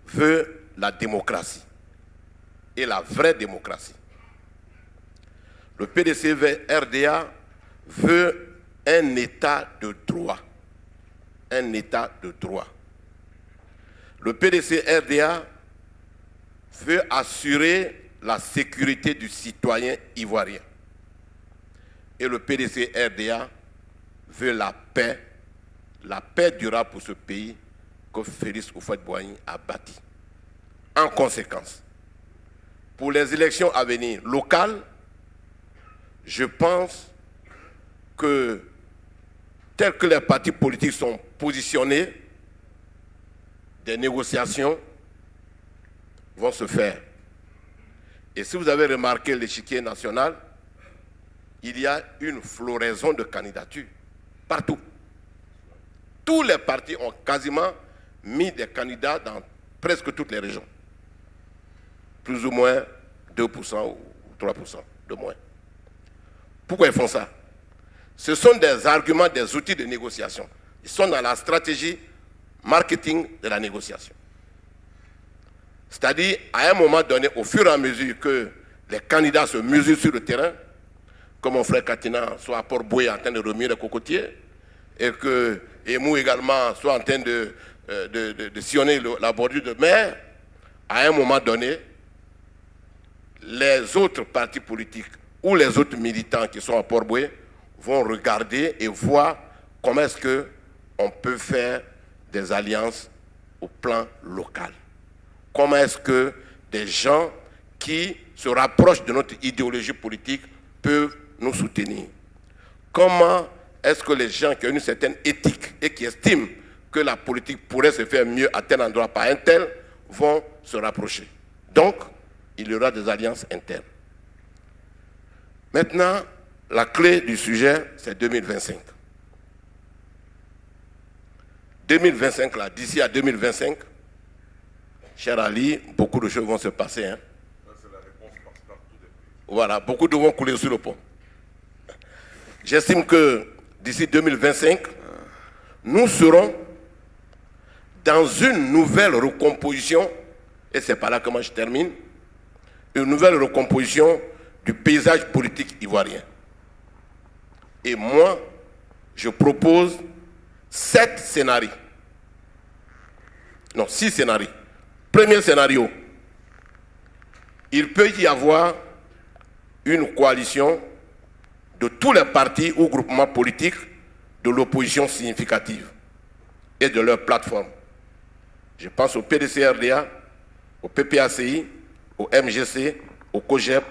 veut la démocratie et la vraie démocratie. Le PDC-RDA veut un état de droit. Un état de droit. Le PDC-RDA veut assurer la sécurité du citoyen ivoirien. Et le PDC-RDA veut la paix durable pour ce pays que Félix Houphouët-Boigny a bâti. En conséquence, pour les élections à venir locales, je pense que tels que les partis politiques sont positionnés, des négociations vont se faire. Et si vous avez remarqué l'échiquier national, il y a une floraison de candidatures partout. Tous les partis ont quasiment mis des candidats dans presque toutes les régions. Plus ou moins 2% ou 3% de moins. Pourquoi ils font ça? Ce sont des arguments, des outils de négociation. Ils sont dans la stratégie marketing de la négociation. C'est-à-dire, à un moment donné, au fur et à mesure que les candidats se mesurent sur le terrain, comme mon frère Katina soit à Port-Bouët en train de remuer les cocotiers, et que Emou également soit en train de sillonner la bordure de mer, à un moment donné, les autres partis politiques ou les autres militants qui sont à Port-Bouët vont regarder et voir comment est-ce qu'on peut faire des alliances au plan local. Comment est-ce que des gens qui se rapprochent de notre idéologie politique peuvent nous soutenir? Comment est-ce que les gens qui ont une certaine éthique et qui estiment que la politique pourrait se faire mieux à tel endroit par un tel vont se rapprocher? Donc, il y aura des alliances internes. Maintenant, la clé du sujet, c'est 2025. 2025, là, d'ici à 2025, cher Ali, beaucoup de choses vont se passer. Hein. Voilà, beaucoup de vont couler sur le pont. J'estime que d'ici 2025, nous serons dans une nouvelle recomposition, et c'est par là que moi je termine, une nouvelle recomposition du paysage politique ivoirien. Et moi, je propose 7 scénarios. Non, 6 scénarios. Premier scénario, il peut y avoir une coalition de tous les partis ou groupements politiques de l'opposition significative et de leur plateforme. Je pense au PDC-RDA, au PPACI, au MGC, au COGEP,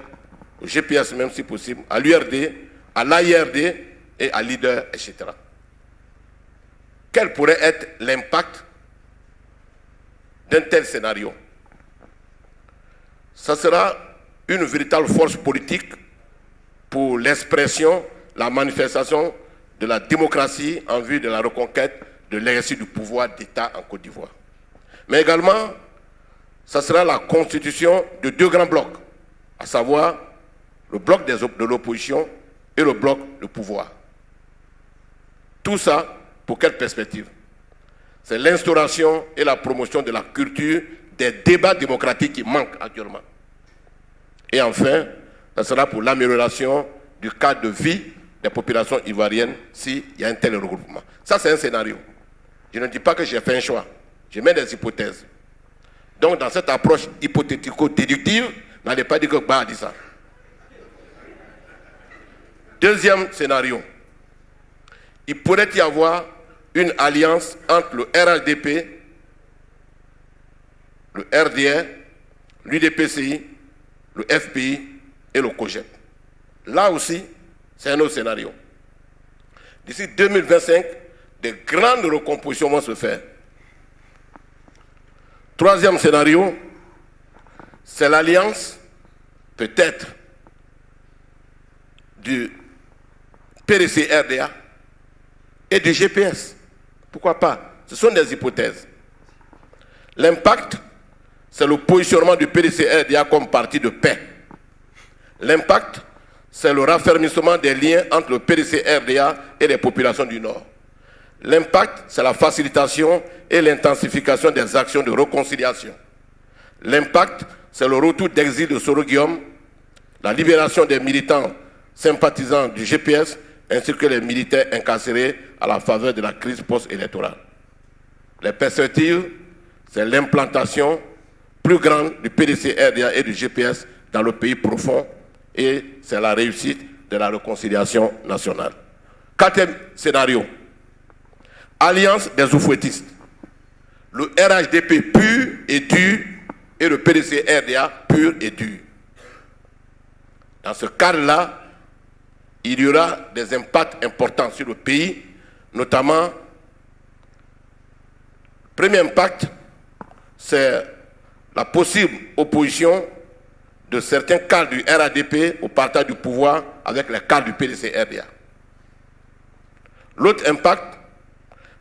au GPS même si possible, à l'URD, à l'AIRD et à Leader, etc. Quel pourrait être l'impact d'un tel scénario? Ça sera une véritable force politique pour l'expression, la manifestation de la démocratie en vue de la reconquête de l'exercice du pouvoir d'État en Côte d'Ivoire. Mais également, ça sera la constitution de 2 grands blocs, à savoir le bloc de l'opposition et le bloc de pouvoir. Tout ça, pour quelle perspective? c'est l'instauration et la promotion de la culture des débats démocratiques qui manquent actuellement. Et enfin, ce sera pour l'amélioration du cadre de vie des populations ivoiriennes s'il y a un tel regroupement. Ça, c'est un scénario. Je ne dis pas que j'ai fait un choix. Je mets des hypothèses. Donc, dans cette approche hypothético-déductive, n'allez pas dire que Ba a dit ça. Deuxième scénario. Il pourrait y avoir une alliance entre le RHDP, le RDR, l'UDPCI, le FPI et le COGEP. Là aussi, c'est un autre scénario. D'ici 2025, des grandes recompositions vont se faire. Troisième scénario, c'est l'alliance, peut-être, du PDC-RDA et du GPS. Pourquoi pas? Ce sont des hypothèses. L'impact, c'est le positionnement du PDC-RDA comme parti de paix. L'impact, c'est le raffermissement des liens entre le PDC-RDA et les populations du Nord. L'impact, c'est la facilitation et l'intensification des actions de réconciliation. L'impact, c'est le retour d'exil de Soro Guillaume, la libération des militants sympathisants du GPS, ainsi que les militaires incarcérés à la faveur de la crise post-électorale. Les perspectives, c'est l'implantation plus grande du PDC-RDA et du GPS dans le pays profond, et c'est la réussite de la réconciliation nationale. Quatrième scénario, alliance des oufouettistes. Le RHDP pur et dur et le PDC-RDA pur et dur. Dans ce cadre-là, il y aura des impacts importants sur le pays, notamment, le premier impact, c'est la possible opposition de certains cadres du RHDP au partage du pouvoir avec les cadres du PDC-RDA. L'autre impact,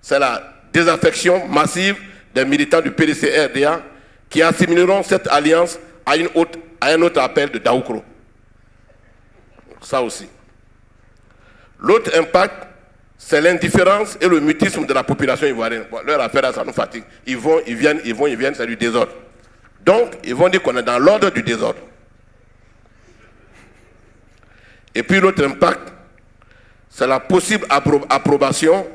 c'est la désaffection massive des militants du PDC-RDA qui assimileront cette alliance à un autre appel de Daoukro. Ça aussi. L'autre impact, c'est l'indifférence et le mutisme de la population ivoirienne. Bon, leur affaire, ça nous fatigue. Ils vont, ils viennent, c'est du désordre. Donc, ils vont dire qu'on est dans l'ordre du désordre. Et puis l'autre impact, c'est la possible approbation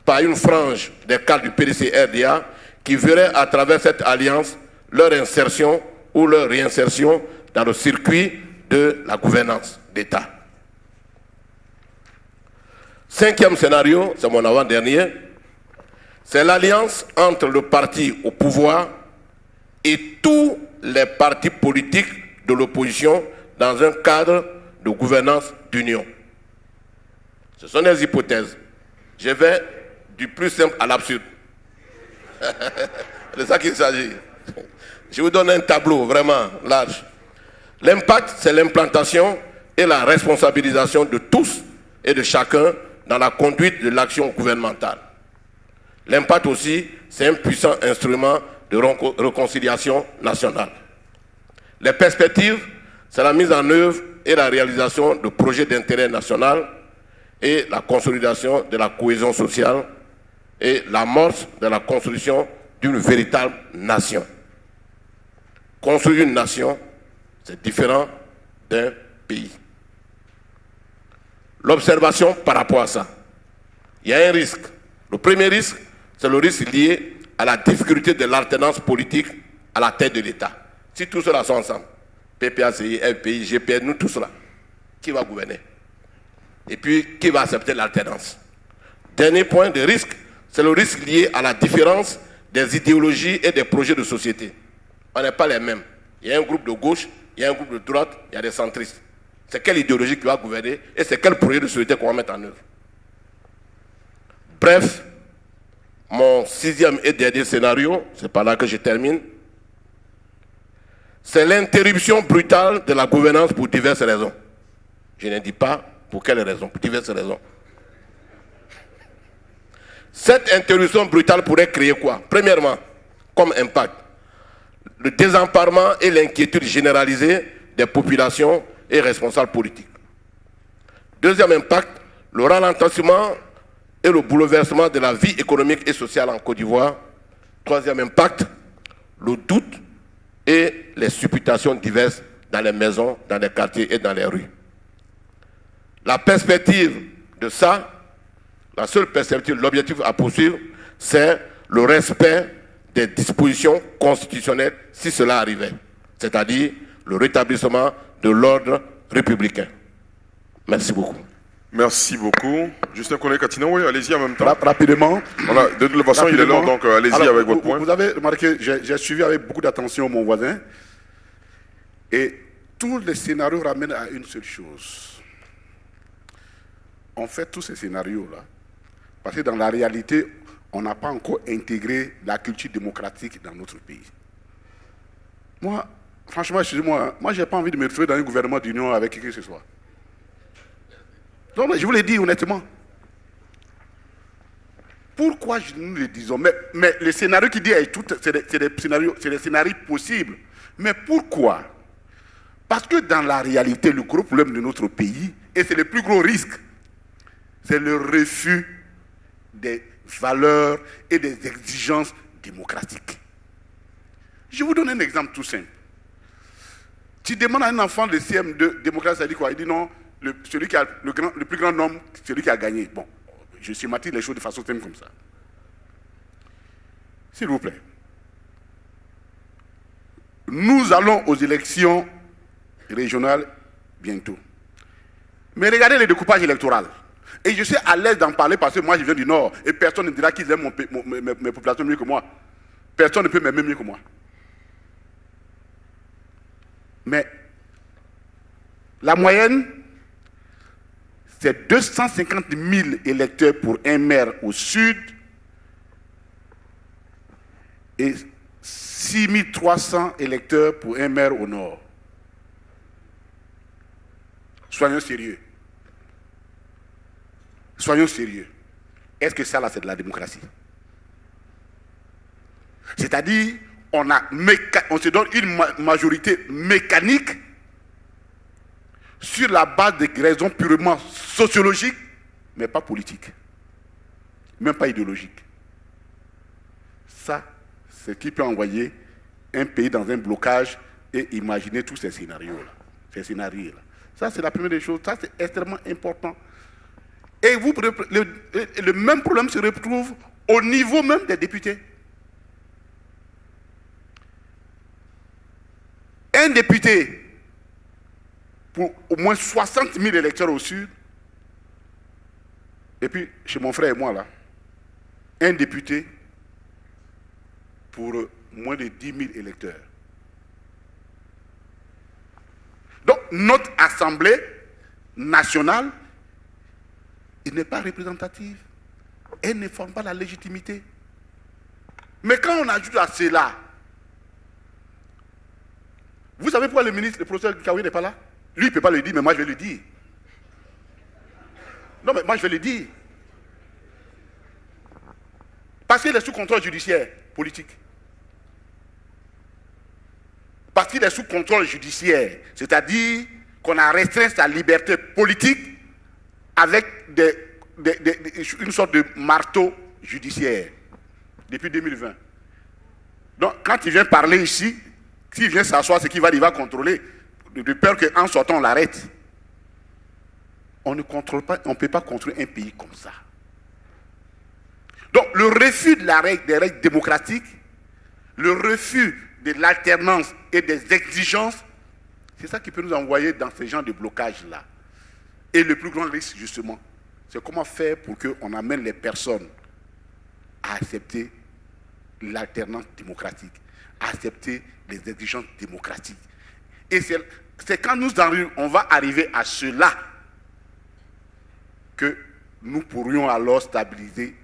par une frange des cadres du PDC-RDA qui verrait à travers cette alliance leur insertion ou leur réinsertion dans le circuit de la gouvernance d'État. Cinquième scénario, c'est mon avant-dernier, c'est l'alliance entre le parti au pouvoir et tous les partis politiques de l'opposition dans un cadre de gouvernance d'union. Ce sont des hypothèses. Je vais du plus simple à l'absurde. C'est de ça qu'il s'agit. Je vous donne un tableau vraiment large. L'impact, c'est l'implantation et la responsabilisation de tous et de chacun dans la conduite de l'action gouvernementale. L'impact aussi, c'est un puissant instrument de réconciliation nationale. Les perspectives, c'est la mise en œuvre et la réalisation de projets d'intérêt national et la consolidation de la cohésion sociale et l'amorce de la construction d'une véritable nation. Construire une nation, c'est différent d'un pays. L'observation par rapport à ça. Il y a un risque. Le premier risque, c'est le risque lié à la difficulté de l'alternance politique à la tête de l'État. Si tous ceux-là sont ensemble, PPACI, FPI, GPS, nous tous là, qui va gouverner? Et puis, qui va accepter l'alternance? Dernier point de risque, c'est le risque lié à la différence des idéologies et des projets de société. On n'est pas les mêmes. Il y a un groupe de gauche, il y a un groupe de droite, il y a des centristes. C'est quelle idéologie qui va gouverner et c'est quel projet de société qu'on va mettre en œuvre. Bref, mon sixième et dernier scénario, c'est par là que je termine, c'est l'interruption brutale de la gouvernance pour diverses raisons. Je ne dis pas pour quelles raisons, pour diverses raisons. Cette interruption brutale pourrait créer quoi? Premièrement, comme impact, le désemparement et l'inquiétude généralisée des populations et responsables politiques. Deuxième impact, le ralentissement et le bouleversement de la vie économique et sociale en Côte d'Ivoire. Troisième impact, le doute et les supputations diverses dans les maisons, dans les quartiers et dans les rues. La perspective de ça, la seule perspective, l'objectif à poursuivre, c'est le respect des dispositions constitutionnelles si cela arrivait, c'est-à-dire le rétablissement de l'ordre républicain. Merci beaucoup. Merci beaucoup. Justin Kone-Katina, oui, allez-y en même temps. Rapidement. Voilà, de toute façon, il est là, donc allez-y avec votre point. Vous avez remarqué, j'ai suivi avec beaucoup d'attention mon voisin, et tous les scénarios ramènent à une seule chose. On fait tous ces scénarios-là, parce que dans la réalité, on n'a pas encore intégré la culture démocratique dans notre pays. Moi, franchement, excusez-moi, moi, je n'ai pas envie de me retrouver dans un gouvernement d'union avec qui que ce soit. Non, mais je vous l'ai dit honnêtement. Pourquoi nous le disons? Mais le scénario qui dit c'est des scénarios possibles. Mais pourquoi? Parce que dans la réalité, le gros problème de notre pays, et c'est le plus gros risque, c'est le refus des valeurs et des exigences démocratiques. Je vous donne un exemple tout simple. Tu demandes à un enfant de CM2, démocratie, ça dit quoi? Il dit non, celui qui a le plus grand nombre, celui qui a gagné. Bon, je schématise les choses de façon simple comme ça. S'il vous plaît. Nous allons aux élections régionales bientôt. Mais regardez le découpage électoral. Et je suis à l'aise d'en parler parce que moi je viens du Nord et personne ne dira qu'ils aiment mes populations mieux que moi. Personne ne peut m'aimer mieux que moi. Mais la moyenne, c'est 250 000 électeurs pour un maire au sud et 6 300 électeurs pour un maire au nord. Soyons sérieux. Soyons sérieux. Est-ce que ça, là, c'est de la démocratie? C'est-à-dire, on se donne une majorité mécanique sur la base de raisons purement sociologiques, mais pas politiques, même pas idéologiques. Ça, c'est ce qui peut envoyer un pays dans un blocage et imaginer tous ces scénarios-là. Ça, c'est la première des choses. Ça, c'est extrêmement important. Et le même problème se retrouve au niveau même des députés. Un député pour au moins 60 000 électeurs au sud, et puis chez mon frère et moi là, un député pour moins de 10 000 électeurs. Donc notre Assemblée nationale, elle n'est pas représentative, elle ne forme pas la légitimité. Mais quand on ajoute à cela, vous savez pourquoi le professeur Kawi n'est pas là? Lui, il ne peut pas le dire, mais moi, je vais le dire. Non, mais moi, je vais le dire. Parce qu'il est sous contrôle judiciaire, politique. Parce qu'il est sous contrôle judiciaire, c'est-à-dire qu'on a restreint sa liberté politique avec une sorte de marteau judiciaire depuis 2020. Donc, quand il vient parler ici, s'il vient s'asseoir, c'est qu'il va contrôler, de peur qu'en sortant, on l'arrête. On ne contrôle pas, on ne peut pas contrôler un pays comme ça. Donc, le refus de des règles démocratiques, le refus de l'alternance et des exigences, c'est ça qui peut nous envoyer dans ce genre de blocage-là. Et le plus grand risque, justement, c'est comment faire pour qu'on amène les personnes à accepter l'alternance démocratique, à accepter les exigences démocratiques. Et c'est quand on va arriver à cela que nous pourrions alors stabiliser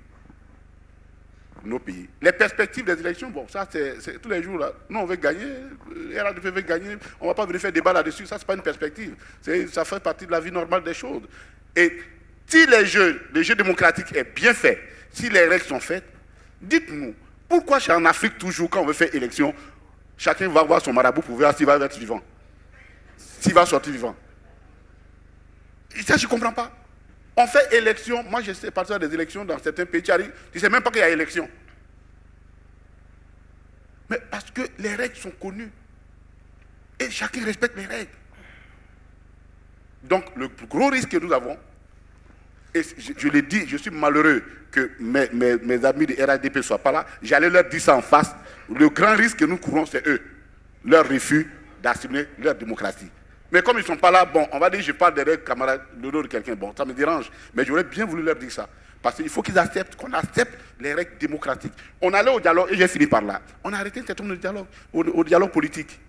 nos pays. Les perspectives des élections, bon, ça c'est tous les jours là. Nous on veut gagner, RADP veut gagner, on ne va pas venir faire débat là-dessus, ça c'est pas une perspective. Ça fait partie de la vie normale des choses. Et si le jeu démocratique est bien fait, si les règles sont faites, dites-nous, pourquoi en Afrique toujours quand on veut faire élection, chacun va voir son marabout pour voir s'il va être vivant, s'il va sortir vivant. Et ça je ne comprends pas. On fait élection. Moi, je sais partir des élections dans certains pays. Tu ne sais même pas qu'il y a élection. Mais parce que les règles sont connues. Et chacun respecte les règles. Donc, le plus gros risque que nous avons, et je l'ai dit, je suis malheureux que mes amis de RADP ne soient pas là. J'allais leur dire ça en face. Le grand risque que nous courons, c'est eux. Leur refus d'assumer leur démocratie. Mais comme ils ne sont pas là, bon, on va dire, je parle derrière camarade, le dos de quelqu'un, bon, ça me dérange. Mais j'aurais bien voulu leur dire ça. Parce qu'il faut qu'ils acceptent, qu'on accepte les règles démocratiques. On allait au dialogue, et j'ai fini par là. On a arrêté un certain nombre de dialogues, au dialogue politique.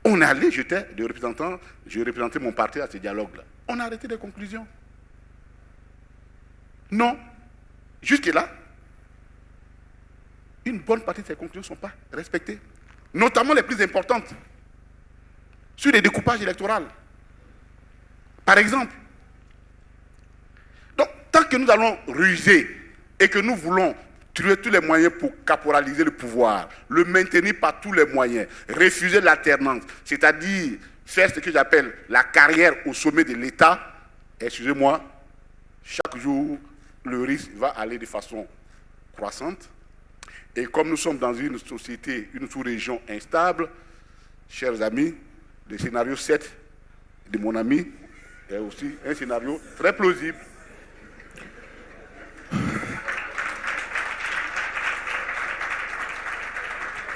On est allé, j'étais le représentant, je représentais mon parti à ces dialogues-là. On a arrêté des conclusions. Non. Jusque-là, une bonne partie de ces conclusions ne sont pas respectées. Notamment les plus importantes. Sur les découpages électoraux. Par exemple. Donc, tant que nous allons ruser et que nous voulons trouver tous les moyens pour caporaliser le pouvoir, le maintenir par tous les moyens, refuser l'alternance, c'est-à-dire faire ce que j'appelle la carrière au sommet de l'État, excusez-moi, chaque jour, le risque va aller de façon croissante. Et comme nous sommes dans une société, une sous-région instable, chers amis, le scénario 7 de mon ami est aussi un scénario très plausible.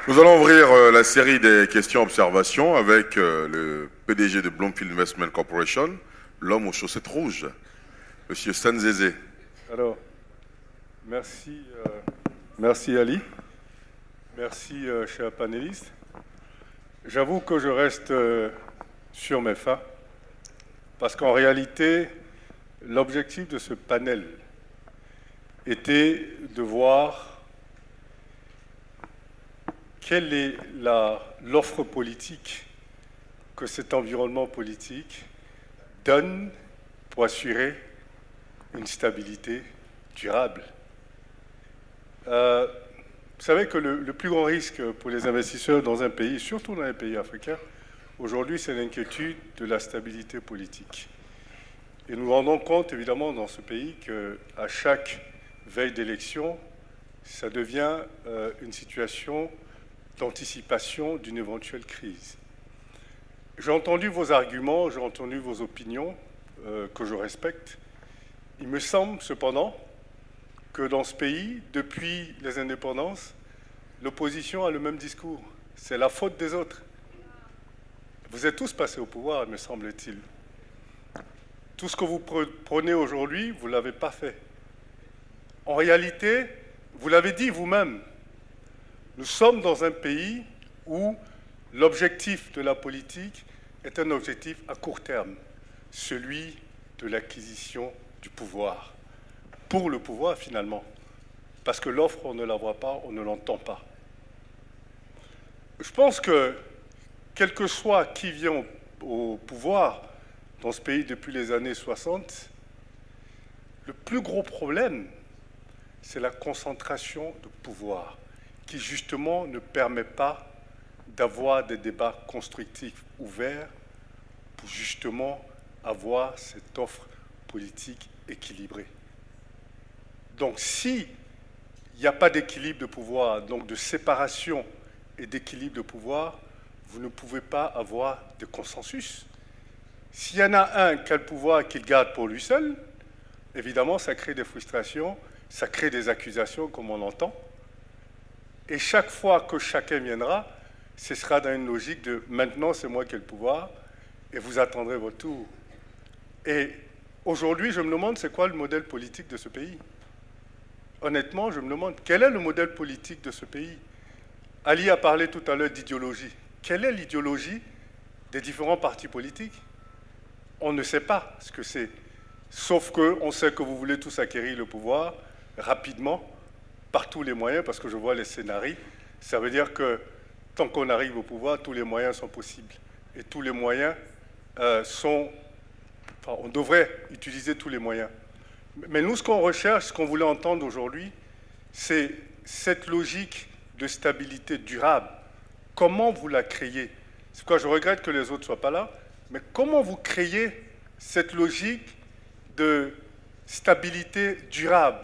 Nous allons ouvrir la série des questions-observations avec le PDG de Bloomfield Investment Corporation, l'homme aux chaussettes rouges, Monsieur Sanzézé. Alors, merci, merci Ali, merci chers panélistes. J'avoue que je reste sur mes fins, parce qu'en réalité, l'objectif de ce panel était de voir quelle est l'offre politique que cet environnement politique donne pour assurer une stabilité durable. Vous savez que le plus grand risque pour les investisseurs dans un pays, surtout dans les pays africains, aujourd'hui, c'est l'inquiétude de la stabilité politique. Et nous nous rendons compte, évidemment, dans ce pays, qu'à chaque veille d'élection, ça devient une situation d'anticipation d'une éventuelle crise. J'ai entendu vos arguments, j'ai entendu vos opinions, que je respecte. Il me semble cependant que dans ce pays, depuis les indépendances, l'opposition a le même discours. C'est la faute des autres. Vous êtes tous passés au pouvoir, me semble-t-il. Tout ce que vous prenez aujourd'hui, vous ne l'avez pas fait. En réalité, vous l'avez dit vous-même, nous sommes dans un pays où l'objectif de la politique est un objectif à court terme, celui de l'acquisition du pouvoir. Pour le pouvoir, finalement. Parce que l'offre, on ne la voit pas, on ne l'entend pas. Je pense que, quel que soit qui vient au pouvoir dans ce pays depuis les années 60, le plus gros problème, c'est la concentration de pouvoir, qui justement ne permet pas d'avoir des débats constructifs ouverts pour justement avoir cette offre politique équilibrée. Donc s'il n'y a pas d'équilibre de pouvoir, donc de séparation et d'équilibre de pouvoir, vous ne pouvez pas avoir de consensus. S'il y en a un qui a le pouvoir et qui le garde pour lui seul, évidemment ça crée des frustrations, ça crée des accusations comme on entend. Et chaque fois que chacun viendra, ce sera dans une logique de « maintenant c'est moi qui ai le pouvoir et vous attendrez votre tour ». Et aujourd'hui, je me demande c'est quoi le modèle politique de ce pays. Honnêtement, je me demande quel est le modèle politique de ce pays. Ali a parlé tout à l'heure d'idéologie. Quelle est l'idéologie des différents partis politiques? On ne sait pas ce que c'est. Sauf qu'on sait que vous voulez tous acquérir le pouvoir rapidement, par tous les moyens, parce que je vois les scénarios. Ça veut dire que tant qu'on arrive au pouvoir, tous les moyens sont possibles. Et tous les moyens sont... Enfin, on devrait utiliser tous les moyens. Mais nous, ce qu'on recherche, ce qu'on voulait entendre aujourd'hui, c'est cette logique de stabilité durable. Comment vous la créez? C'est pourquoi je regrette que les autres ne soient pas là. Mais comment vous créez cette logique de stabilité durable,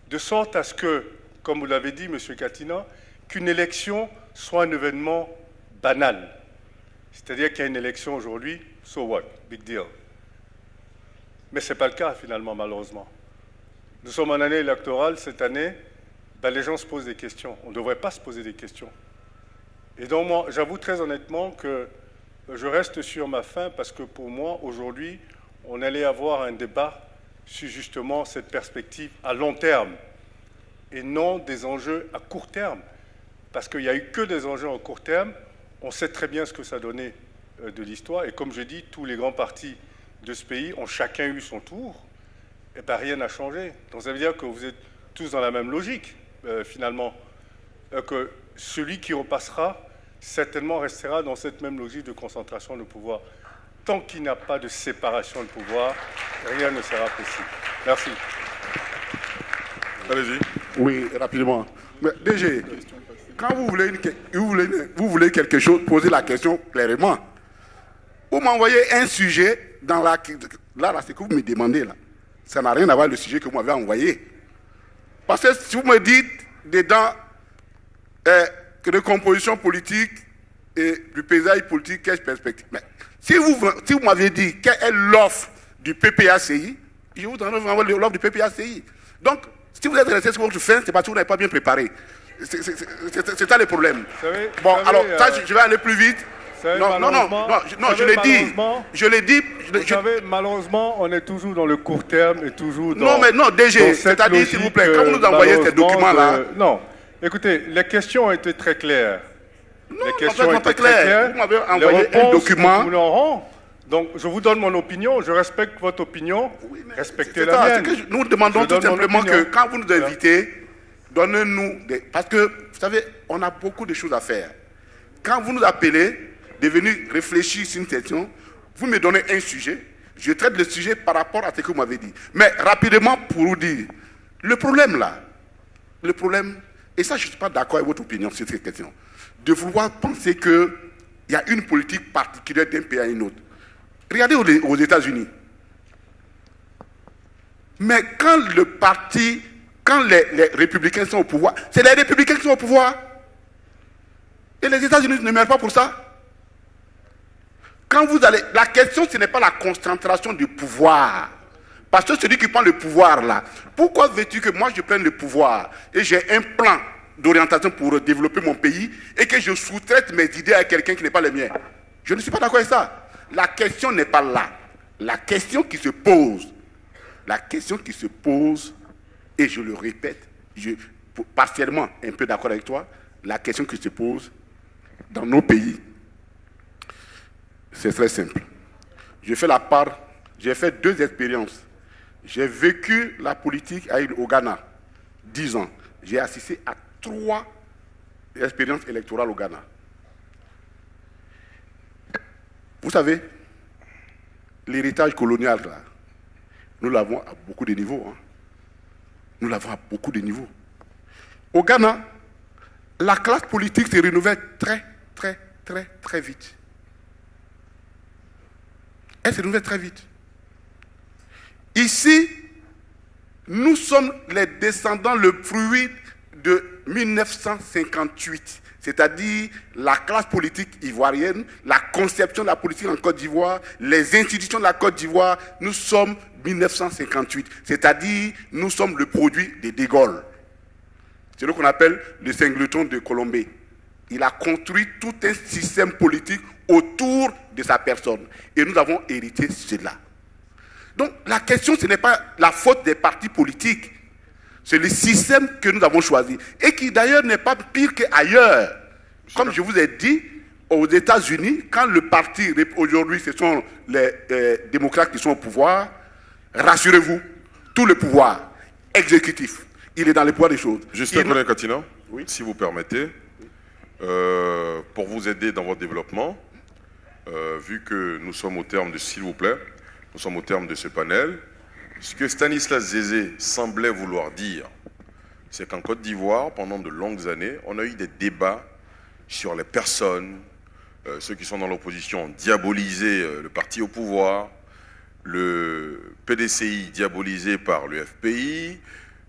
de sorte à ce que, comme vous l'avez dit, M. Katina, qu'une élection soit un événement banal. C'est-à-dire qu'il y a une élection aujourd'hui, so what, big deal. Mais ce n'est pas le cas, finalement, malheureusement. Nous sommes en année électorale, cette année, les gens se posent des questions. On ne devrait pas se poser des questions. Et donc, moi, j'avoue très honnêtement que je reste sur ma faim parce que pour moi, aujourd'hui, on allait avoir un débat sur justement cette perspective à long terme et non des enjeux à court terme. Parce qu'il n'y a eu que des enjeux à court terme. On sait très bien ce que ça donnait de l'histoire. Et comme je dis, tous les grands partis de ce pays ont chacun eu son tour. Et bien, rien n'a changé. Donc ça veut dire que vous êtes tous dans la même logique, finalement. Que celui qui repassera, certainement restera dans cette même logique de concentration de pouvoir. Tant qu'il n'y a pas de séparation de pouvoir, rien ne sera possible. Merci. Allez-y. Oui, rapidement. Mais DG, quand vous voulez quelque chose, posez la question clairement. Vous m'envoyez un sujet dans la... Là, ce que vous me demandez, là, ça n'a rien à voir avec le sujet que vous m'avez envoyé. Parce que si vous me dites dedans que de composition politique et du paysage politique, quelle perspective? Mais si vous m'avez dit quelle est l'offre du PPACI, je vous donnerai vraiment l'offre du PPACI. Donc, si vous êtes resté sur votre fin, c'est parce que vous n'avez pas bien préparé. C'est ça le problème. Bon, alors, je vais aller plus vite. Je l'ai dit. Vous savez, malheureusement, on est toujours dans le court terme et toujours dans... Non, mais non, DG, c'est-à-dire, s'il vous plaît, quand vous nous envoyez ces documents-là... Non, écoutez, les questions ont été très claires. Non, les questions ont été très claires. Vous m'avez envoyé un document... Donc, je vous donne mon opinion, je respecte votre opinion, respectez la mienne. Nous demandons tout simplement que quand vous nous invitez, donnez-nous des... Parce que, vous savez, on a beaucoup de choses à faire. Quand vous nous appelez de venir réfléchir sur une question, vous me donnez un sujet, je traite le sujet par rapport à ce que vous m'avez dit. Mais rapidement, pour vous dire, le problème, et ça je ne suis pas d'accord avec votre opinion sur cette question, de vouloir penser qu'il y a une politique particulière d'un pays à un autre. Regardez aux États-Unis. Mais quand les républicains sont au pouvoir, c'est les républicains qui sont au pouvoir. Et les États-Unis ne meurent pas pour ça. Quand vous allez... La question, ce n'est pas la concentration du pouvoir. Parce que celui qui prend le pouvoir, là, pourquoi veux-tu que moi je prenne le pouvoir et j'ai un plan d'orientation pour développer mon pays et que je sous-traite mes idées à quelqu'un qui n'est pas le mien? Je ne suis pas d'accord avec ça. La question n'est pas là. La question qui se pose, et je le répète, partiellement un peu d'accord avec toi, la question qui se pose dans nos pays, c'est très simple. J'ai fait 2 expériences. J'ai vécu la politique au Ghana, 10 ans. J'ai assisté à 3 expériences électorales au Ghana. Vous savez, l'héritage colonial, là, nous l'avons à beaucoup de niveaux. Hein. Nous l'avons à beaucoup de niveaux. Au Ghana, la classe politique se renouvelle très, très, très, très vite. Elle se renouvelle très vite. Ici, nous sommes les descendants, le fruit de 1958. C'est-à-dire la classe politique ivoirienne, la conception de la politique en Côte d'Ivoire, les institutions de la Côte d'Ivoire, nous sommes 1958. C'est-à-dire, nous sommes le produit de De Gaulle. C'est ce qu'on appelle le Singleton de Colombey. Il a construit tout un système politique autour de sa personne. Et nous avons hérité cela. Donc, la question, ce n'est pas la faute des partis politiques. C'est le système que nous avons choisi. Et qui, d'ailleurs, n'est pas pire qu'ailleurs. Comme je vous ai dit, aux États-Unis, quand le parti, aujourd'hui, ce sont les démocrates qui sont au pouvoir, rassurez-vous, tout le pouvoir exécutif, il est dans le pouvoir des choses. Justin Katina, oui, si vous permettez, pour vous aider dans votre développement, vu que nous sommes au terme de, s'il vous plaît, nous sommes au terme de ce panel, ce que Stanislas Zézé semblait vouloir dire, c'est qu'en Côte d'Ivoire, pendant de longues années, on a eu des débats sur les personnes, ceux qui sont dans l'opposition ont diabolisé le parti au pouvoir, le PDCI diabolisé par le FPI,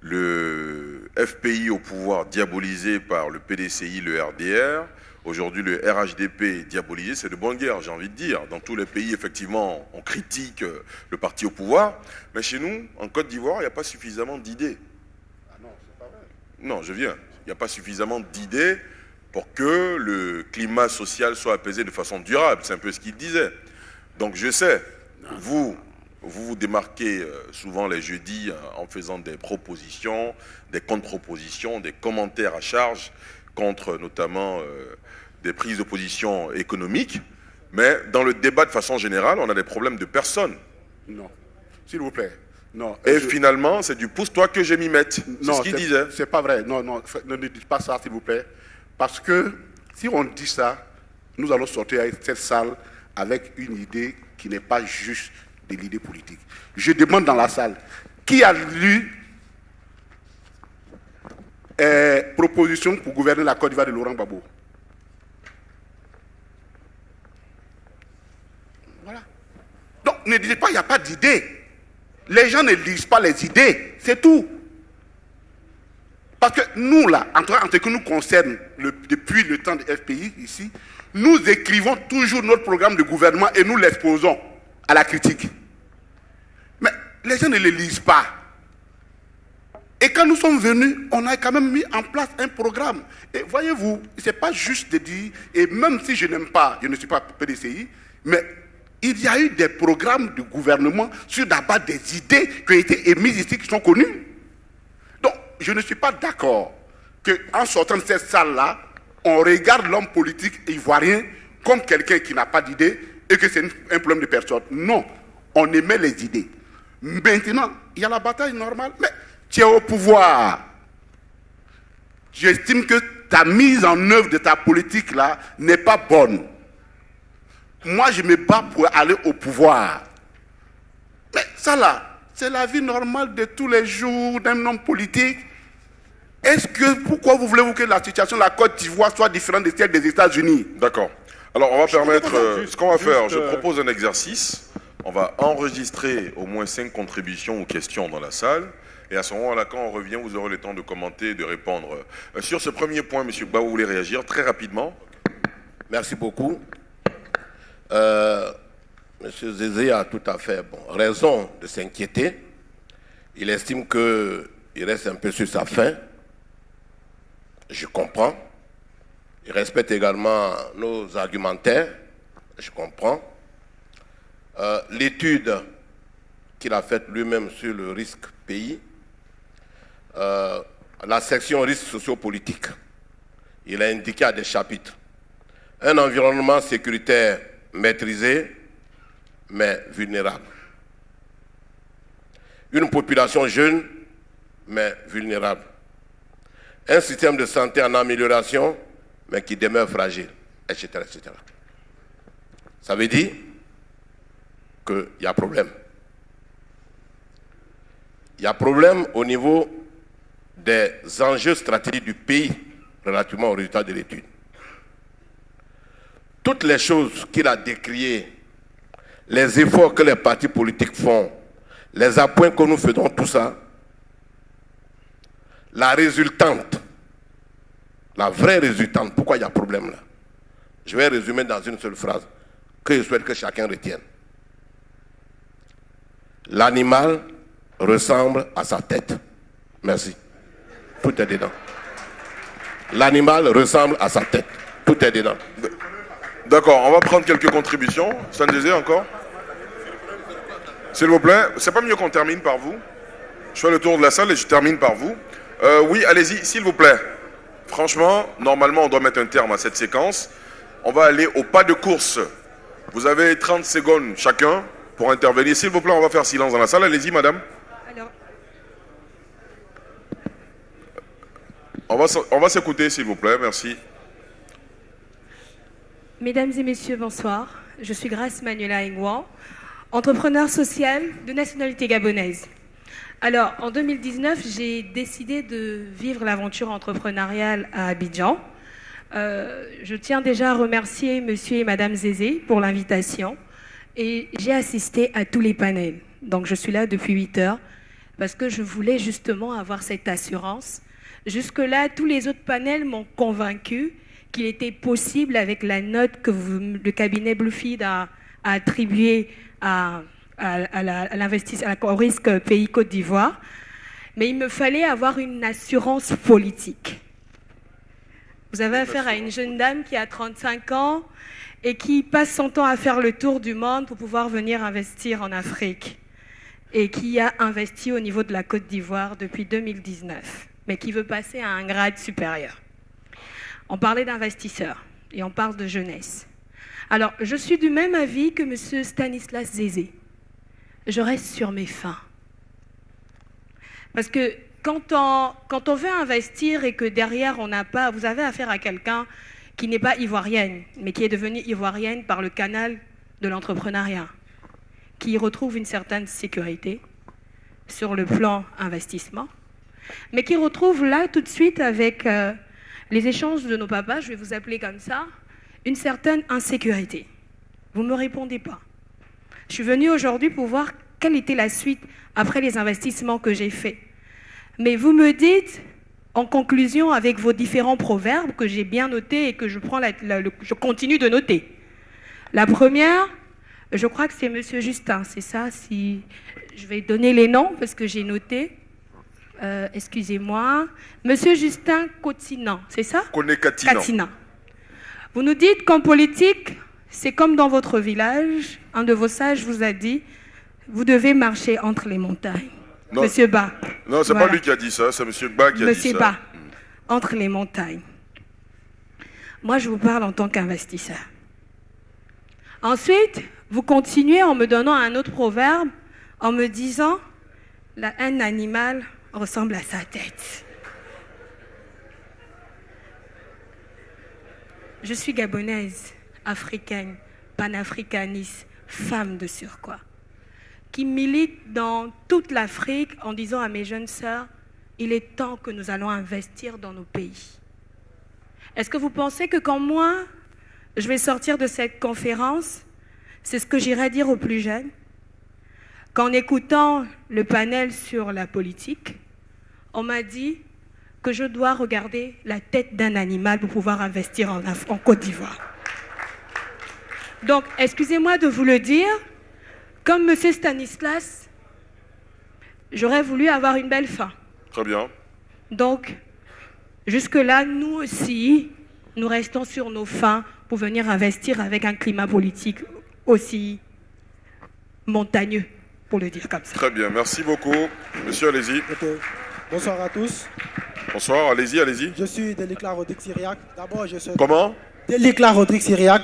le FPI au pouvoir diabolisé par le PDCI, le RDR, aujourd'hui le RHDP diabolisé, c'est de bonne guerre, j'ai envie de dire. Dans tous les pays, effectivement, on critique le parti au pouvoir, mais chez nous, en Côte d'Ivoire, il n'y a pas suffisamment d'idées. Ah non, c'est pas vrai. Non, je viens. Il n'y a pas suffisamment d'idées pour que le climat social soit apaisé de façon durable. C'est un peu ce qu'il disait. Donc je sais, vous vous démarquez souvent les jeudis en faisant des propositions, des contre-propositions, des commentaires à charge contre notamment des prises de position économiques. Mais dans le débat de façon générale, on a des problèmes de personnes. Non, s'il vous plaît. Non, et finalement, c'est du pousse-toi que je m'y mette. C'est ce qu'il disait. C'est pas vrai. Non, non, ne dites pas ça, s'il vous plaît. Parce que si on dit ça, nous allons sortir de cette salle avec une idée qui n'est pas juste de l'idée politique. Je demande dans la salle, qui a lu proposition pour gouverner la Côte d'Ivoire de Laurent Gbagbo? Voilà. Donc, ne dites pas qu'il n'y a pas d'idée. Les gens ne lisent pas les idées, c'est tout. Parce que nous, là, en ce qui nous concerne, depuis le temps de FPI, ici, nous écrivons toujours notre programme de gouvernement et nous l'exposons à la critique. Mais les gens ne le lisent pas. Et quand nous sommes venus, on a quand même mis en place un programme. Et voyez-vous, ce n'est pas juste de dire, et même si je n'aime pas, je ne suis pas PDCI, mais il y a eu des programmes de gouvernement sur la base des idées qui ont été émises ici, qui sont connues. Donc, je ne suis pas d'accord qu'en sortant de cette salle-là, on regarde l'homme politique ivoirien comme quelqu'un qui n'a pas d'idées et que c'est un problème de personne. Non, on émet les idées. Maintenant, il y a la bataille normale, mais tu es au pouvoir. J'estime que ta mise en œuvre de ta politique-là n'est pas bonne. Moi, je me bats pour aller au pouvoir. Mais ça là, c'est la vie normale de tous les jours d'un homme politique. Pourquoi voulez-vous que la situation de la Côte d'Ivoire soit différente de celle des États-Unis? D'accord. Alors, on va permettre... ce qu'on va faire, je propose un exercice. On va enregistrer au moins 5 contributions ou questions dans la salle. Et à ce moment-là, quand on revient, vous aurez le temps de commenter, de répondre. Sur ce premier point, M. Gbagbo, vous voulez réagir très rapidement? Merci beaucoup. M. Zézé a tout à fait raison de s'inquiéter. Il estime qu'il reste un peu sur sa faim. Je comprends. Il respecte également nos argumentaires. Je comprends. L'étude qu'il a faite lui-même sur le risque pays, la section risque sociopolitique, il a indiqué à des chapitres un environnement sécuritaire maîtrisé, mais vulnérable. Une population jeune, mais vulnérable. Un système de santé en amélioration, mais qui demeure fragile, etc., etc. Ça veut dire qu'il y a problème. Il y a problème au niveau des enjeux stratégiques du pays relativement aux résultats de l'étude. Toutes les choses qu'il a décriées, les efforts que les partis politiques font, les appoints que nous faisons, tout ça, la résultante, la vraie résultante, pourquoi il y a problème là? Je vais résumer dans une seule phrase, que je souhaite que chacun retienne. L'animal ressemble à sa tête. Merci. Tout est dedans. L'animal ressemble à sa tête. Tout est dedans. D'accord, on va prendre quelques contributions. Sandézé encore? S'il vous plaît, c'est pas mieux qu'on termine par vous? Je fais le tour de la salle et je termine par vous. Oui, allez-y, s'il vous plaît. Franchement, normalement, on doit mettre un terme à cette séquence. On va aller au pas de course. Vous avez 30 secondes chacun pour intervenir. S'il vous plaît, on va faire silence dans la salle. Allez-y, madame. Alors... On va s'écouter, s'il vous plaît. Merci. Mesdames et messieurs, bonsoir. Je suis Grace Manuela Engouan, entrepreneur social de nationalité gabonaise. Alors, en 2019, j'ai décidé de vivre l'aventure entrepreneuriale à Abidjan. Je tiens déjà à remercier monsieur et madame Zézé pour l'invitation et j'ai assisté à tous les panels. Donc je suis là depuis 8 heures parce que je voulais justement avoir cette assurance. Jusque-là, tous les autres panels m'ont convaincu qu'il était possible, avec la note que le cabinet Bluefield a attribuée au risque pays Côte d'Ivoire, mais il me fallait avoir une assurance politique. Vous avez affaire à une jeune dame qui a 35 ans et qui passe son temps à faire le tour du monde pour pouvoir venir investir en Afrique et qui a investi au niveau de la Côte d'Ivoire depuis 2019, mais qui veut passer à un grade supérieur. On parlait d'investisseurs et on parle de jeunesse. Alors, je suis du même avis que M. Stanislas Zézé. Je reste sur mes fins. Parce que quand on veut investir et que derrière on n'a pas, vous avez affaire à quelqu'un qui n'est pas ivoirienne, mais qui est devenue ivoirienne par le canal de l'entrepreneuriat, qui y retrouve une certaine sécurité sur le plan investissement, mais qui retrouve là tout de suite avec les échanges de nos papas, je vais vous appeler comme ça, une certaine insécurité. Vous ne me répondez pas. Je suis venue aujourd'hui pour voir quelle était la suite après les investissements que j'ai faits. Mais vous me dites, en conclusion, avec vos différents proverbes que j'ai bien notés et que je continue de noter. La première, je crois que c'est M. Justin, c'est ça, si je vais donner les noms parce que j'ai noté. Excusez-moi. Monsieur Justin Cotinan, c'est ça? Cotinan. Vous nous dites qu'en politique, c'est comme dans votre village, un de vos sages vous a dit, vous devez marcher entre les montagnes. Non, Monsieur Ba. Non, c'est pas lui qui a dit ça, c'est Monsieur Ba qui a dit ça. Monsieur Ba, entre les montagnes. Moi, je vous parle en tant qu'investisseur. Ensuite, vous continuez en me donnant un autre proverbe, en me disant, la haine animale ressemble à sa tête. Je suis gabonaise, africaine, panafricaniste, femme de surcroît, qui milite dans toute l'Afrique en disant à mes jeunes sœurs, il est temps que nous allons investir dans nos pays. Est-ce que vous pensez que quand moi, je vais sortir de cette conférence, c'est ce que j'irai dire aux plus jeunes? Qu'en écoutant le panel sur la politique, on m'a dit que je dois regarder la tête d'un animal pour pouvoir investir en Côte d'Ivoire. Donc, excusez-moi de vous le dire, comme M. Stanislas, j'aurais voulu avoir une belle fin. Très bien. Donc, jusque-là, nous aussi, nous restons sur nos fins pour venir investir avec un climat politique aussi montagneux, pour le dire comme ça. Très bien, merci beaucoup. Monsieur, allez-y. Okay. Bonsoir à tous. Bonsoir, allez-y. Je suis Delikla Rodrigue-Syriac. D'abord, je souhaite... Comment? Delikla Rodrigue-Syriac.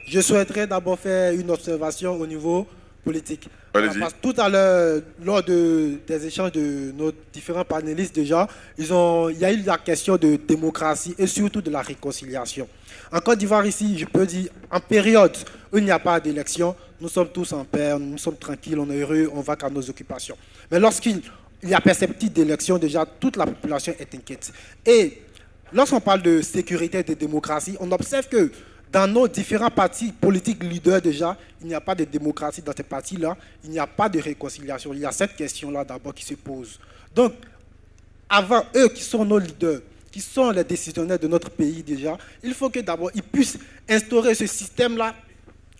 Je souhaiterais d'abord faire une observation au niveau politique. Allez-y. Parce que tout à l'heure, lors des échanges de nos différents panélistes déjà, il y a eu la question de démocratie et surtout de la réconciliation. En Côte d'Ivoire ici, je peux dire, en période où il n'y a pas d'élection, nous sommes tous en paix, nous sommes tranquilles, on est heureux, on va qu'à nos occupations. Mais lorsqu'il y a perceptible d'élection, déjà, toute la population est inquiète. Et lorsqu'on parle de sécurité et de démocratie, on observe que dans nos différents partis politiques leaders déjà, il n'y a pas de démocratie dans ces partis-là, il n'y a pas de réconciliation. Il y a cette question-là d'abord qui se pose. Donc, avant eux qui sont nos leaders, qui sont les décisionnaires de notre pays déjà, il faut que d'abord ils puissent instaurer ce système-là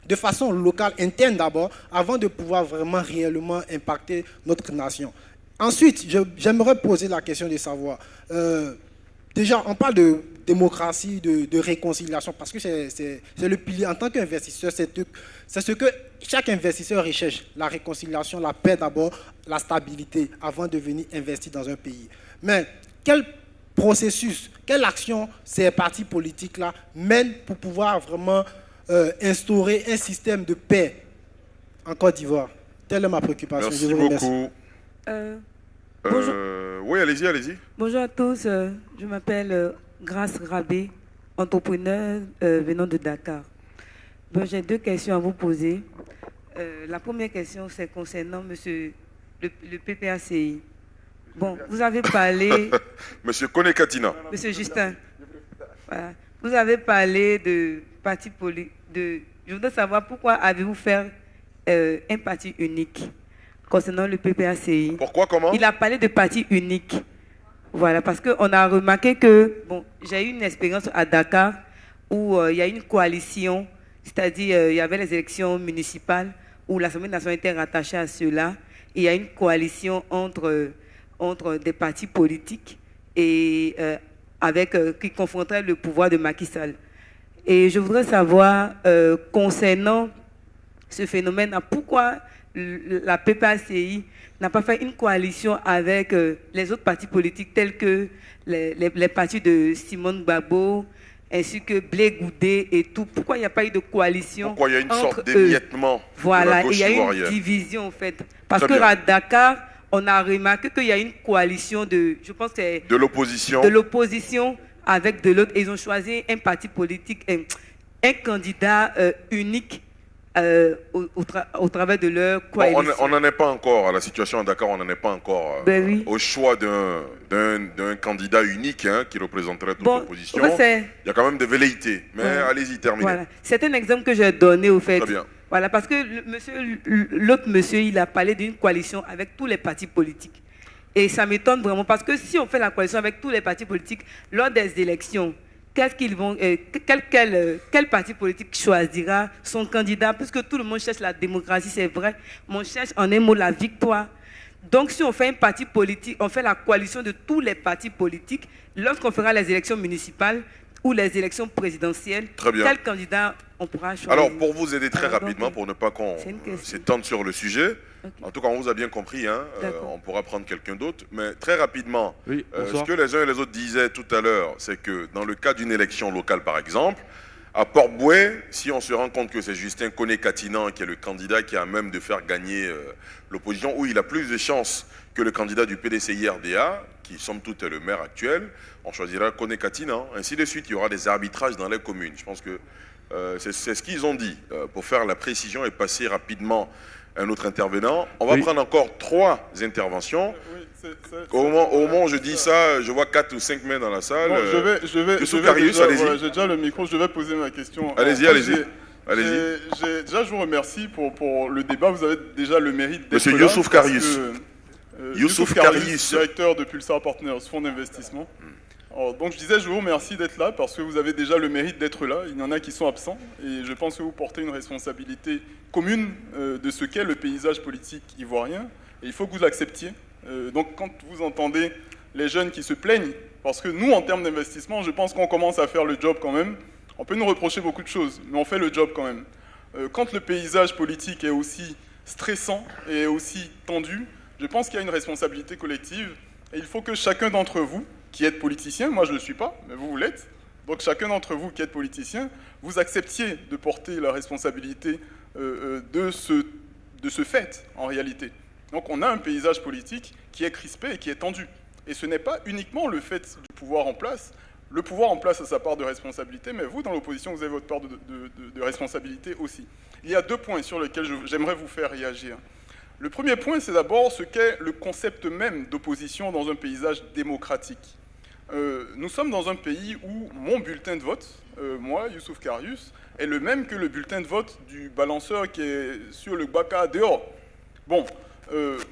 de façon locale, interne d'abord, avant de pouvoir vraiment réellement impacter notre nation. Ensuite, j'aimerais poser la question de savoir, déjà on parle de démocratie, de réconciliation, parce que c'est le pilier. En tant qu'investisseur, c'est ce que chaque investisseur recherche, la réconciliation, la paix d'abord, la stabilité, avant de venir investir dans un pays. Mais quel processus, quelle action ces partis politiques-là mènent pour pouvoir vraiment instaurer un système de paix en Côte d'Ivoire? Telle est ma préoccupation. Merci beaucoup. Bonjour. Oui, allez-y. Bonjour à tous, je m'appelle Grace Rabé, entrepreneur venant de Dakar. Bon, j'ai deux questions à vous poser. La première question, c'est concernant le PPACI. Bon, vous avez parlé... Monsieur Konekatina. Monsieur Justin. Voilà. Vous avez parlé de parti politique, Je voudrais savoir pourquoi avez-vous fait un parti unique concernant le PPACI. Pourquoi, comment? Il a parlé de parti unique. Voilà, parce qu'on a remarqué que, bon, j'ai eu une expérience à Dakar où il y a une coalition, c'est-à-dire il y avait les élections municipales où l'Assemblée nationale était rattachée à cela. Et il y a une coalition entre des partis politiques et qui confronterait le pouvoir de Macky Sall. Et je voudrais savoir, concernant ce phénomène, pourquoi la PPACI n'a pas fait une coalition avec les autres partis politiques tels que les partis de Simone Gbagbo, ainsi que Blé Goudé et tout. Pourquoi il n'y a pas eu de coalition? Pourquoi il y a une sorte d'émiettement? Voilà, il y a une division en fait. Parce qu'à Dakar, on a remarqué qu'il y a une coalition je pense que c'est de l'opposition avec de l'autre. Ils ont choisi un parti politique, un candidat unique au travers de leur coalition. Bon, on n'en est pas encore à la situation à Dakar, on n'en est pas encore oui. au choix d'un candidat unique qui représenterait toute l'opposition. Il y a quand même des velléités, mais allez-y, terminez. Voilà. C'est un exemple que j'ai donné au fait. Très bien. Voilà, parce que l'autre monsieur, il a parlé d'une coalition avec tous les partis politiques. Et ça m'étonne vraiment, parce que si on fait la coalition avec tous les partis politiques, lors des élections, quel parti politique choisira son candidat? Puisque tout le monde cherche la démocratie, c'est vrai, mais on cherche en un mot la victoire. Donc si on fait un parti politique, on fait la coalition de tous les partis politiques, lorsqu'on fera les élections municipales ou les élections présidentielles, quel candidat on pourra choisir? Alors pour vous aider très rapidement, pour ne pas qu'on s'étende sur le sujet, en tout cas on vous a bien compris, on pourra prendre quelqu'un d'autre, mais très rapidement, ce que les uns et les autres disaient tout à l'heure, c'est que dans le cas d'une élection locale par exemple, à Port-Bouët, si on se rend compte que c'est Justin Koné-Katinan qui est le candidat qui a même de faire gagner l'opposition, où il a plus de chances que le candidat du PDCI-RDA, qui somme toute est le maire actuel, on choisira Koné-Katinan, ainsi de suite. Il y aura des arbitrages dans les communes. Je pense que c'est ce qu'ils ont dit. Pour faire la précision et passer rapidement à un autre intervenant, on va prendre encore 3 interventions. Au moment où je dis ça, je vois 4 ou 5 mains dans la salle. Bon, j'ai déjà le micro, je vais poser ma question. Allez-y. Déjà, je vous remercie pour le débat. Vous avez déjà le mérite d'être Monsieur Youssouf Karius. Youssouf Karius, directeur de Pulsar Partners, fonds d'investissement. Donc je disais, je vous remercie d'être là parce que vous avez déjà le mérite d'être là. Il y en a qui sont absents et je pense que vous portez une responsabilité commune de ce qu'est le paysage politique ivoirien et il faut que vous l'acceptiez. Donc quand vous entendez les jeunes qui se plaignent, parce que nous en termes d'investissement, je pense qu'on commence à faire le job quand même. On peut nous reprocher beaucoup de choses, mais on fait le job quand même. Quand le paysage politique est aussi stressant et aussi tendu, je pense qu'il y a une responsabilité collective et il faut que chacun d'entre vous qui êtes politicien, moi je ne le suis pas, mais vous l'êtes, donc chacun d'entre vous qui êtes politicien, vous acceptiez de porter la responsabilité de ce fait en réalité. Donc on a un paysage politique qui est crispé et qui est tendu. Et ce n'est pas uniquement le fait du pouvoir en place. Le pouvoir en place a sa part de responsabilité, mais vous, dans l'opposition, vous avez votre part de responsabilité aussi. Il y a 2 points sur lesquels j'aimerais vous faire réagir. Le premier point, c'est d'abord ce qu'est le concept même d'opposition dans un paysage démocratique. Nous sommes dans un pays où mon bulletin de vote, moi, Youssouf Karius, est le même que le bulletin de vote du balanceur qui est sur le Baka dehors. Bon,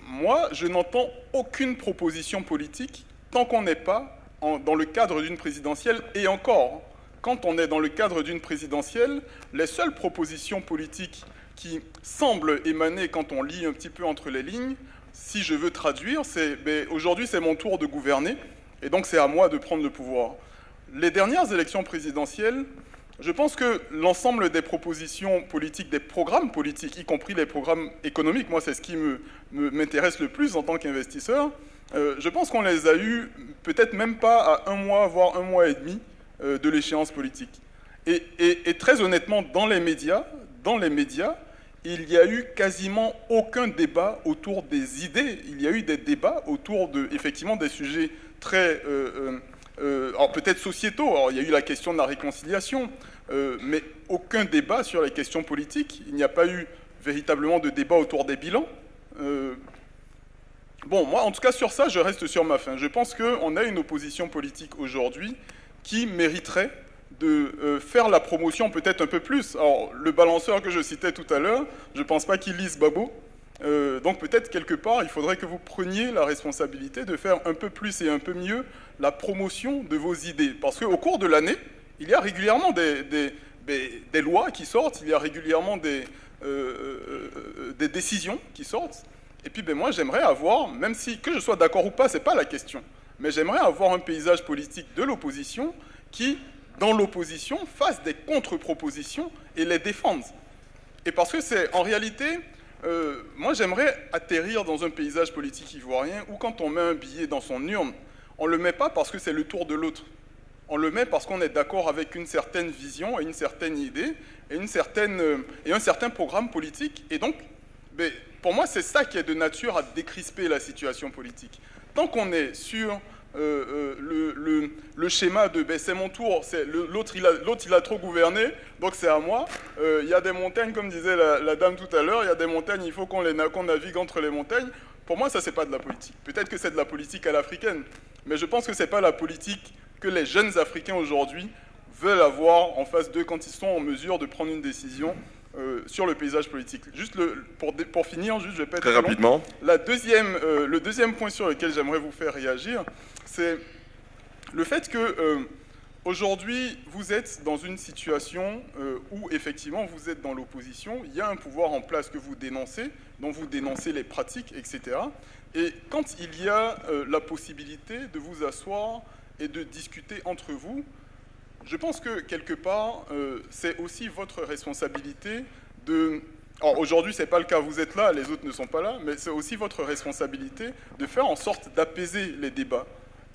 moi, je n'entends aucune proposition politique tant qu'on n'est pas dans le cadre d'une présidentielle, et encore, quand on est dans le cadre d'une présidentielle, les seules propositions politiques qui semblent émaner quand on lit un petit peu entre les lignes, si je veux traduire, c'est aujourd'hui c'est mon tour de gouverner, et donc c'est à moi de prendre le pouvoir. Les dernières élections présidentielles, je pense que l'ensemble des propositions politiques, des programmes politiques, y compris les programmes économiques, moi c'est ce qui m'intéresse le plus en tant qu'investisseur, je pense qu'on les a eus peut-être même pas à 1 mois, voire 1 mois et demi de l'échéance politique. Et très honnêtement, dans les médias, il n'y a eu quasiment aucun débat autour des idées. Il y a eu des débats autour effectivement des sujets très... alors peut-être sociétaux. Alors, il y a eu la question de la réconciliation, mais aucun débat sur les questions politiques. Il n'y a pas eu véritablement de débat autour des bilans. Bon, moi, en tout cas, sur ça, je reste sur ma faim. Je pense qu'on a une opposition politique aujourd'hui qui mériterait de faire la promotion peut-être un peu plus. Alors, le balanceur que je citais tout à l'heure, je ne pense pas qu'il lise Babo. Donc peut-être quelque part, il faudrait que vous preniez la responsabilité de faire un peu plus et un peu mieux la promotion de vos idées. Parce qu'au cours de l'année, il y a régulièrement des lois qui sortent, il y a régulièrement des décisions qui sortent. Et puis moi, j'aimerais avoir, même si que je sois d'accord ou pas, ce n'est pas la question, mais j'aimerais avoir un paysage politique de l'opposition qui, dans l'opposition, fasse des contre-propositions et les défende. Et parce que c'est, en réalité, moi j'aimerais atterrir dans un paysage politique ivoirien où quand on met un billet dans son urne, on ne le met pas parce que c'est le tour de l'autre. On le met parce qu'on est d'accord avec une certaine vision et une certaine idée et un certain programme politique. Et donc, pour moi, c'est ça qui est de nature à décrisper la situation politique. Tant qu'on est sur le schéma de c'est mon tour, l'autre il a trop gouverné, donc c'est à moi. Il y a des montagnes, comme disait la dame tout à l'heure, il y a des montagnes, il faut qu'on navigue entre les montagnes. Pour moi, ça, c'est pas de la politique. Peut-être que c'est de la politique à l'africaine, mais je pense que c'est pas la politique que les jeunes Africains aujourd'hui veulent avoir en face d'eux quand ils sont en mesure de prendre une décision sur le paysage politique. Juste pour finir, je vais pas être très rapidement. Le deuxième point sur lequel j'aimerais vous faire réagir, c'est le fait que aujourd'hui, vous êtes dans une situation où effectivement vous êtes dans l'opposition, il y a un pouvoir en place que vous dénoncez, dont vous dénoncez les pratiques, etc. Et quand il y a la possibilité de vous asseoir et de discuter entre vous, je pense que, quelque part, c'est aussi votre responsabilité de... Alors, aujourd'hui, ce n'est pas le cas, vous êtes là, les autres ne sont pas là, mais c'est aussi votre responsabilité de faire en sorte d'apaiser les débats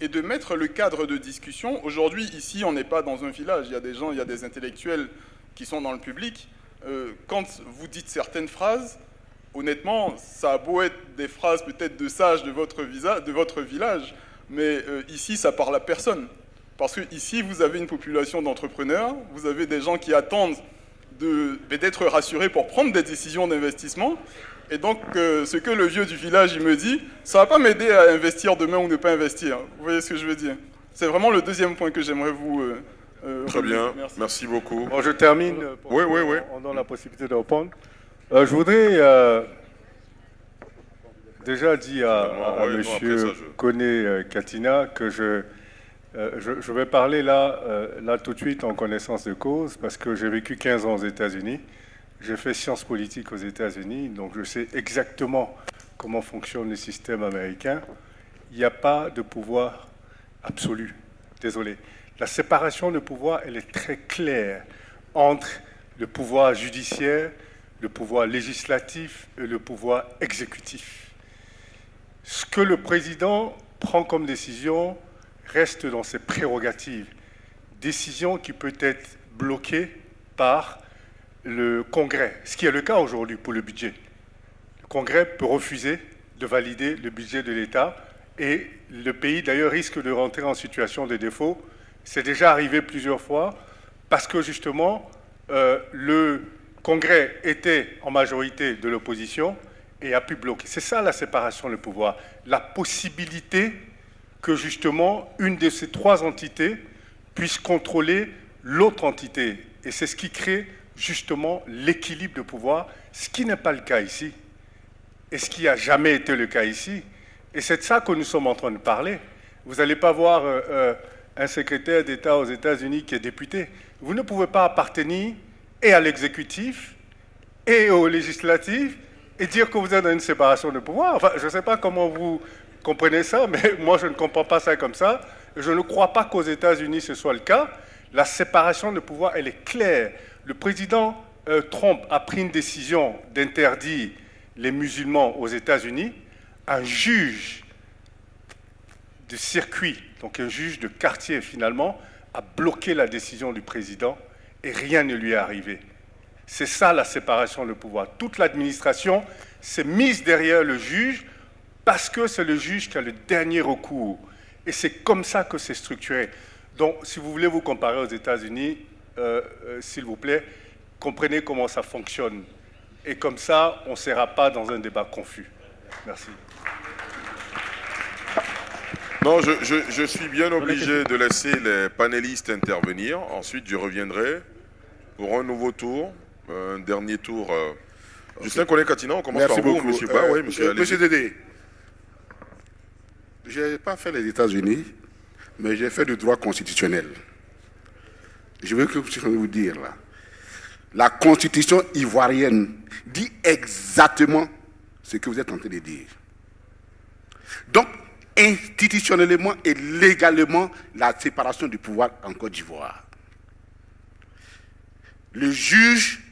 et de mettre le cadre de discussion. Aujourd'hui, ici, on n'est pas dans un village, il y a des gens, il y a des intellectuels qui sont dans le public. Quand vous dites certaines phrases, honnêtement, ça a beau être des phrases peut-être de sages de votre village, mais ici, ça parle à personne. Parce que ici, vous avez une population d'entrepreneurs, vous avez des gens qui attendent d'être rassurés pour prendre des décisions d'investissement. Et donc, ce que le vieux du village il me dit, ça ne va pas m'aider à investir demain ou ne pas investir. Vous voyez ce que je veux dire? C'est vraiment le deuxième point que j'aimerais vous... Très bien, merci beaucoup. Bon, je termine. Oui. On donne la possibilité de répondre. Je voudrais déjà dire à M. Koné Katina que je vais parler là tout de suite en connaissance de cause, parce que j'ai vécu 15 ans aux États-Unis. J'ai fait sciences politiques aux États-Unis, donc je sais exactement comment fonctionne le système américain. Il n'y a pas de pouvoir absolu. Désolé. La séparation de pouvoir, elle est très claire entre le pouvoir judiciaire, le pouvoir législatif et le pouvoir exécutif. Ce que le président prend comme décision reste dans ses prérogatives. Décision qui peut être bloquée par le Congrès, ce qui est le cas aujourd'hui pour le budget. Le Congrès peut refuser de valider le budget de l'État et le pays d'ailleurs risque de rentrer en situation de défaut. C'est déjà arrivé plusieurs fois parce que justement le Congrès était en majorité de l'opposition et a pu bloquer. C'est ça la séparation de pouvoir, la possibilité que justement une de ces trois entités puisse contrôler l'autre entité. Et c'est ce qui crée justement l'équilibre de pouvoir, ce qui n'est pas le cas ici, et ce qui n'a jamais été le cas ici. Et c'est de ça que nous sommes en train de parler. Vous n'allez pas voir un secrétaire d'État aux États-Unis qui est député. Vous ne pouvez pas appartenir et à l'exécutif et au législatif et dire que vous êtes dans une séparation de pouvoir. Enfin, je ne sais pas comment vous comprenez ça, mais moi je ne comprends pas ça comme ça. Je ne crois pas qu'aux États-Unis ce soit le cas. La séparation de pouvoir, elle est claire. Le président Trump a pris une décision d'interdire les musulmans aux États-Unis. Un juge de circuit, donc un juge de quartier finalement, a bloqué la décision du président et rien ne lui est arrivé. C'est ça la séparation de pouvoir. Toute l'administration s'est mise derrière le juge parce que c'est le juge qui a le dernier recours. Et c'est comme ça que c'est structuré. Donc, si vous voulez vous comparer aux États-Unis, s'il vous plaît, comprenez comment ça fonctionne. Et comme ça, on ne sera pas dans un débat confus. Merci. Non, je suis bien obligé de laisser les panélistes intervenir. Ensuite, je reviendrai pour un nouveau tour, un dernier tour. Justin Collet-Catina, on commence Merci par vous, beaucoup. monsieur Ba. Oui, monsieur, Monsieur Dédé, je n'ai pas fait les États-Unis, mais j'ai fait du droit constitutionnel. Je veux vous dire là. La constitution ivoirienne dit exactement ce que vous êtes en train de dire. Donc, institutionnellement et légalement, la séparation du pouvoir en Côte d'Ivoire. Le juge,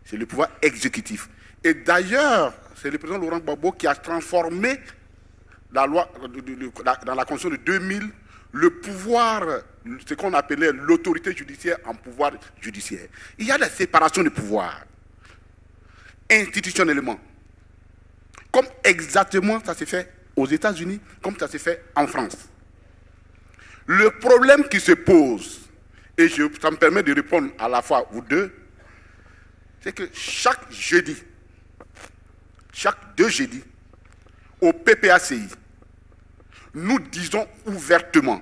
c'est le pouvoir exécutif. Et d'ailleurs, c'est le président Laurent Gbagbo qui a transformé la loi dans la Constitution de 2000, le pouvoir, ce qu'on appelait l'autorité judiciaire en pouvoir judiciaire. Il y a la séparation du pouvoir, institutionnellement. Comme exactement ça s'est fait aux États-Unis, comme ça s'est fait en France. Le problème qui se pose, et ça me permet de répondre à la fois vous deux, c'est que chaque jeudi, chaque 2 jeudis, au PPACI, nous disons ouvertement,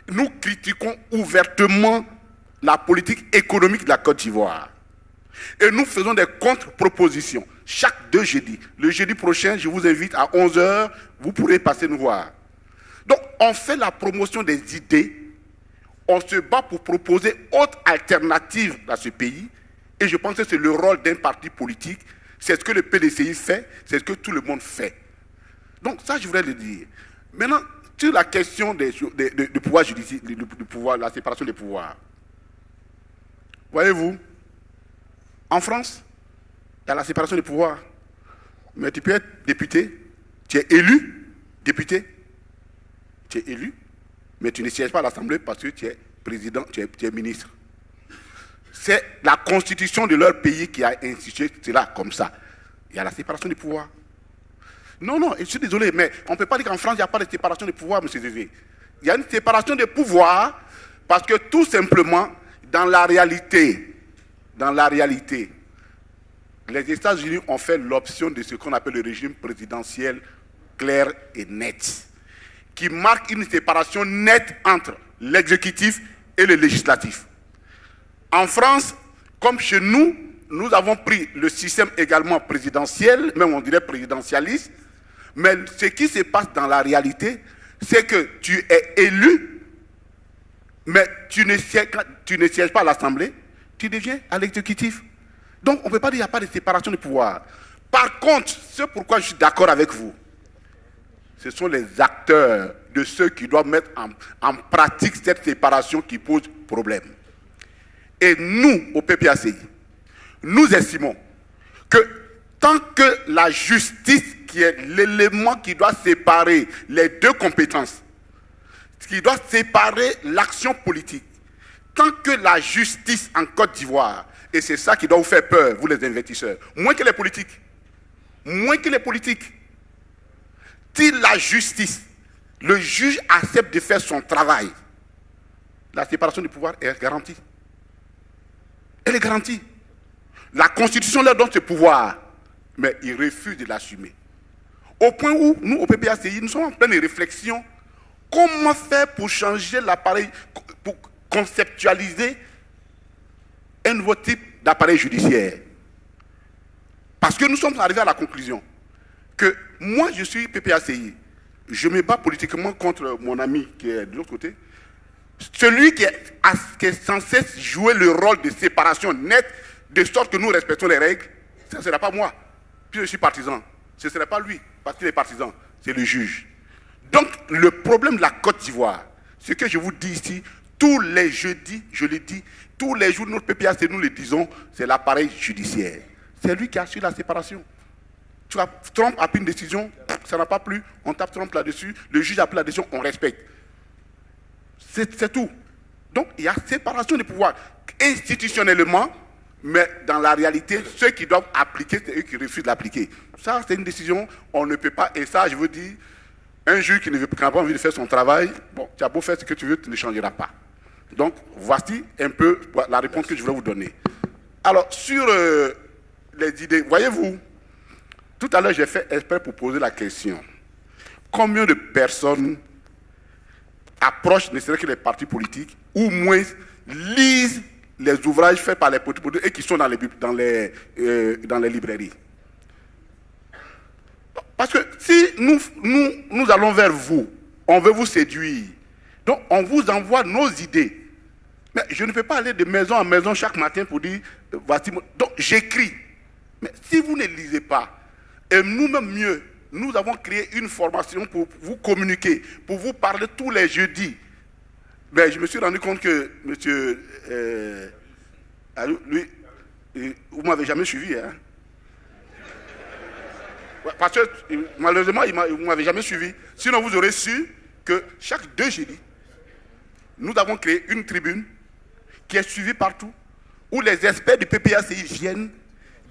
nous critiquons ouvertement la politique économique de la Côte d'Ivoire. Et nous faisons des contre-propositions chaque 2 jeudis. Le jeudi prochain, je vous invite à 11h, vous pourrez passer nous voir. Donc, on fait la promotion des idées, on se bat pour proposer autre alternative à ce pays, et je pense que c'est le rôle d'un parti politique, c'est ce que le PDCI fait, c'est ce que tout le monde fait. Donc ça, je voudrais le dire. Maintenant, sur la question du pouvoir judiciaire, du pouvoir, la séparation des pouvoirs, voyez-vous, en France, il y a la séparation des pouvoirs. Mais tu peux être député, tu es élu, député, tu es élu, mais tu ne sièges pas à l'Assemblée parce que tu es président, tu es ministre. C'est la constitution de leur pays qui a institué cela comme ça. Il y a la séparation des pouvoirs. Non, je suis désolé, mais on ne peut pas dire qu'en France, il n'y a pas de séparation des pouvoirs, M. Zézé. Il y a une séparation des pouvoirs parce que tout simplement, dans la réalité, les États-Unis ont fait l'option de ce qu'on appelle le régime présidentiel clair et net, qui marque une séparation nette entre l'exécutif et le législatif. En France, comme chez nous, nous avons pris le système également présidentiel, même on dirait présidentialiste, mais ce qui se passe dans la réalité, c'est que tu es élu, mais tu ne sièges pas à l'Assemblée, tu deviens à l'exécutif. Donc on ne peut pas dire qu'il n'y a pas de séparation de pouvoir. Par contre, ce pourquoi je suis d'accord avec vous, ce sont les acteurs de ceux qui doivent mettre en pratique cette séparation qui pose problème. Et nous, au PPACI, nous estimons que tant que la justice, qui est l'élément qui doit séparer les deux compétences, qui doit séparer l'action politique, tant que la justice en Côte d'Ivoire, et c'est ça qui doit vous faire peur, vous les investisseurs, moins que les politiques, si la justice, le juge accepte de faire son travail, la séparation du pouvoir est garantie. Elle est garantie. La Constitution leur donne ce pouvoir, mais ils refusent de l'assumer. Au point où, nous, au PPACI, nous sommes en pleine réflexion. Comment faire pour changer l'appareil, pour conceptualiser un nouveau type d'appareil judiciaire? Parce que nous sommes arrivés à la conclusion que moi, je suis PPACI. Je me bats politiquement contre mon ami qui est de l'autre côté. Celui qui est censé jouer le rôle de séparation nette, de sorte que nous respectons les règles, ce ne sera pas moi. Puis je suis partisan. Ce ne serait pas lui, parce qu'il est partisan. C'est le juge. Donc, le problème de la Côte d'Ivoire, ce que je vous dis ici, tous les jeudis, je le dis, tous les jours de notre PPAC, nous le disons, c'est l'appareil judiciaire. C'est lui qui assure la séparation. Trump a pris une décision, ça n'a pas plu, on tape Trump là-dessus, le juge a pris la décision, on respecte. C'est tout. Donc, il y a séparation des pouvoirs institutionnellement, mais dans la réalité, ceux qui doivent appliquer, c'est eux qui refusent d'appliquer. Ça, c'est une décision, on ne peut pas, et ça, je vous dis, un juge qui n'a pas envie de faire son travail, bon, tu as beau faire ce que tu veux, tu ne changeras pas. Donc, voici un peu la réponse que je voulais vous donner. Alors, sur les idées, voyez-vous, tout à l'heure, j'ai fait exprès pour poser la question. Combien de personnes approche ne serait que les partis politiques, ou moins lisent les ouvrages faits par les partis politiques et qui sont dans les librairies. Parce que si nous allons vers vous, on veut vous séduire, donc on vous envoie nos idées. Mais je ne peux pas aller de maison en maison chaque matin pour dire, voici, donc j'écris. Mais si vous ne lisez pas, et nous-mêmes mieux, nous avons créé une formation pour vous communiquer, pour vous parler tous les jeudis. Mais je me suis rendu compte que monsieur, lui, vous ne m'avez jamais suivi. Hein? Parce que malheureusement, vous ne m'avez jamais suivi. Sinon, vous aurez su que chaque 2 jeudis, nous avons créé une tribune qui est suivie partout, où les experts du PPACI viennent,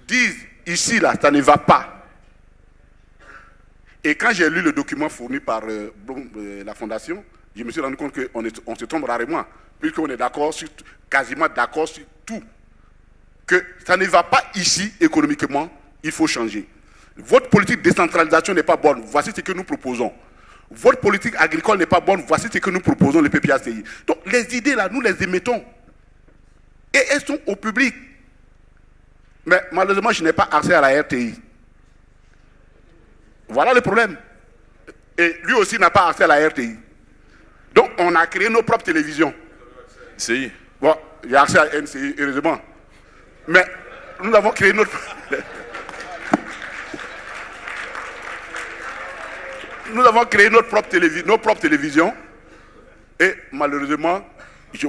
disent, ici, là, ça ne va pas. Et quand j'ai lu le document fourni par la Fondation, je me suis rendu compte qu'on se trompe rarement, puisqu'on est d'accord quasiment d'accord sur tout. Que ça ne va pas ici économiquement, il faut changer. Votre politique de décentralisation n'est pas bonne, voici ce que nous proposons. Votre politique agricole n'est pas bonne, voici ce que nous proposons, le PPACI. Donc les idées là, nous les émettons. Et elles sont au public. Mais malheureusement, je n'ai pas accès à la RTI. Voilà le problème. Et lui aussi n'a pas accès à la RTI. Donc on a créé nos propres télévisions. NCI. Bon, il y a accès à NCI, heureusement. Mais nous avons créé notre... Nous avons créé nos propres télévisions. Et malheureusement,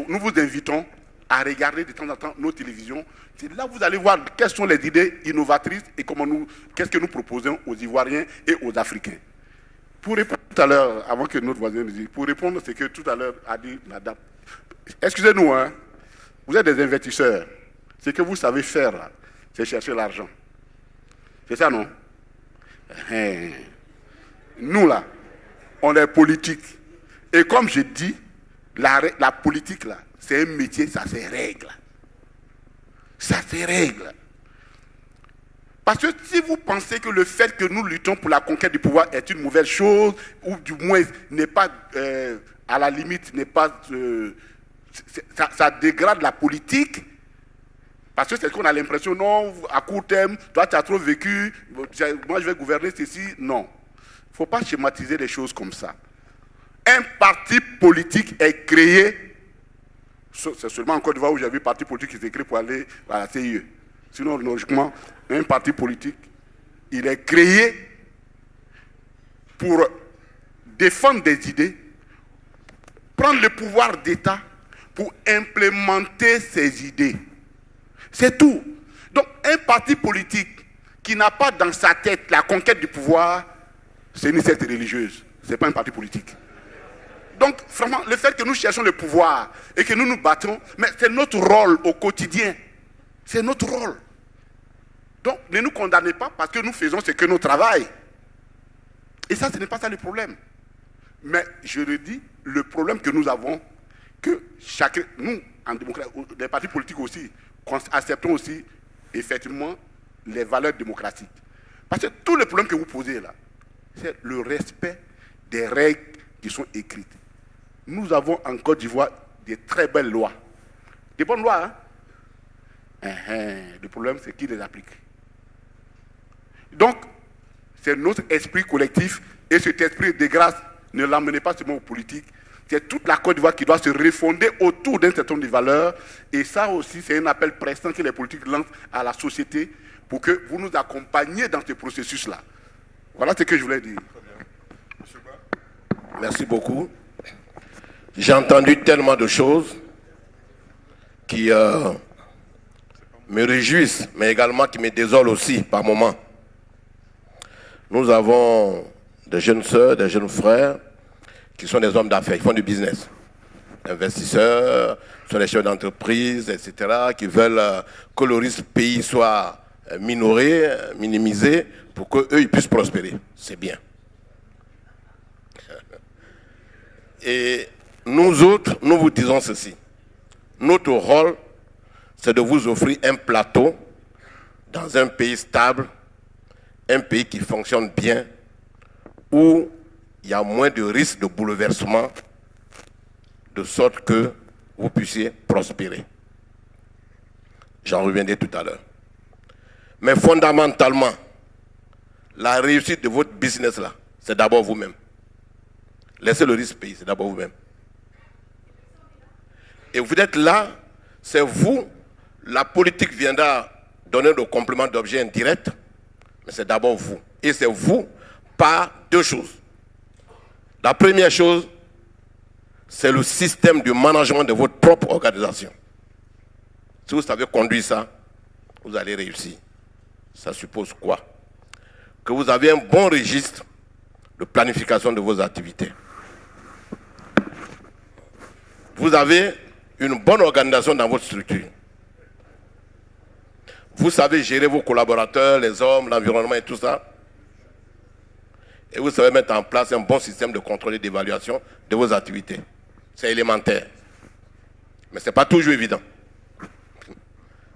nous vous invitons à regarder de temps en temps nos télévisions. C'est là que vous allez voir quelles sont les idées innovatrices et qu'est-ce que nous proposons aux Ivoiriens et aux Africains. Pour répondre tout à l'heure, avant que notre voisin nous dise, pour répondre à ce que tout à l'heure a dit madame, excusez-nous, hein, vous êtes des investisseurs. Ce que vous savez faire, là, c'est chercher l'argent. C'est ça, non? Nous, là, on est politique. Et comme je dis, la politique, là, c'est un métier, ça se règle. Ça se règle. Parce que si vous pensez que le fait que nous luttons pour la conquête du pouvoir est une mauvaise chose, ou du moins n'est pas, à la limite, n'est pas, ça dégrade la politique, parce que c'est qu'on a l'impression, non, à court terme, toi tu as trop vécu, moi je vais gouverner ceci, non. Il ne faut pas schématiser les choses comme ça. Un parti politique est créé, c'est seulement en Côte d'Ivoire où j'ai vu un parti politique qui s'est créé pour aller à la CIE. Sinon, logiquement, un parti politique, il est créé pour défendre des idées, prendre le pouvoir d'État pour implémenter ses idées. C'est tout. Donc, un parti politique qui n'a pas dans sa tête la conquête du pouvoir, c'est une secte religieuse. Ce n'est pas un parti politique. Donc, vraiment, le fait que nous cherchons le pouvoir et que nous nous battons, mais c'est notre rôle au quotidien. C'est notre rôle. Donc, ne nous condamnez pas parce que nous faisons ce que nous travaillons. Et ça, ce n'est pas ça le problème. Mais, je le dis, le problème que nous avons, que chacun, nous, en démocratie, les partis politiques aussi, acceptons aussi, effectivement, les valeurs démocratiques. Parce que tout le problème que vous posez là, c'est le respect des règles qui sont écrites. Nous avons en Côte d'Ivoire des très belles lois. Des bonnes lois, hein? Le problème, c'est qui les applique. Donc, c'est notre esprit collectif, et cet esprit de grâce, ne l'emmenez pas seulement aux politiques, c'est toute la Côte d'Ivoire qui doit se refonder autour d'un certain nombre de valeurs, et ça aussi, c'est un appel pressant que les politiques lancent à la société pour que vous nous accompagniez dans ce processus-là. Voilà ce que je voulais dire. Merci beaucoup. J'ai entendu tellement de choses qui me réjouissent, mais également qui me désolent aussi par moments. Nous avons des jeunes sœurs, des jeunes frères qui sont des hommes d'affaires, qui font du business. Investisseurs, sont des chefs d'entreprise, etc., qui veulent que le risque pays soit minoré, minimisé, pour qu'eux, ils puissent prospérer. C'est bien. Et nous autres, nous vous disons ceci. Notre rôle, c'est de vous offrir un plateau dans un pays stable, un pays qui fonctionne bien, où il y a moins de risques de bouleversement de sorte que vous puissiez prospérer. J'en reviendrai tout à l'heure. Mais fondamentalement, la réussite de votre business là, c'est d'abord vous-même. Laissez le risque payer, c'est d'abord vous-même. Et vous êtes là, c'est vous, la politique viendra donner le complément d'objet indirect, mais c'est d'abord vous. Et c'est vous par deux choses. La première chose, c'est le système de management de votre propre organisation. Si vous savez conduire ça, vous allez réussir. Ça suppose quoi? Que vous avez un bon registre de planification de vos activités. Vous avez une bonne organisation dans votre structure. Vous savez gérer vos collaborateurs, les hommes, l'environnement et tout ça. Et vous savez mettre en place un bon système de contrôle et d'évaluation de vos activités. C'est élémentaire. Mais ce n'est pas toujours évident.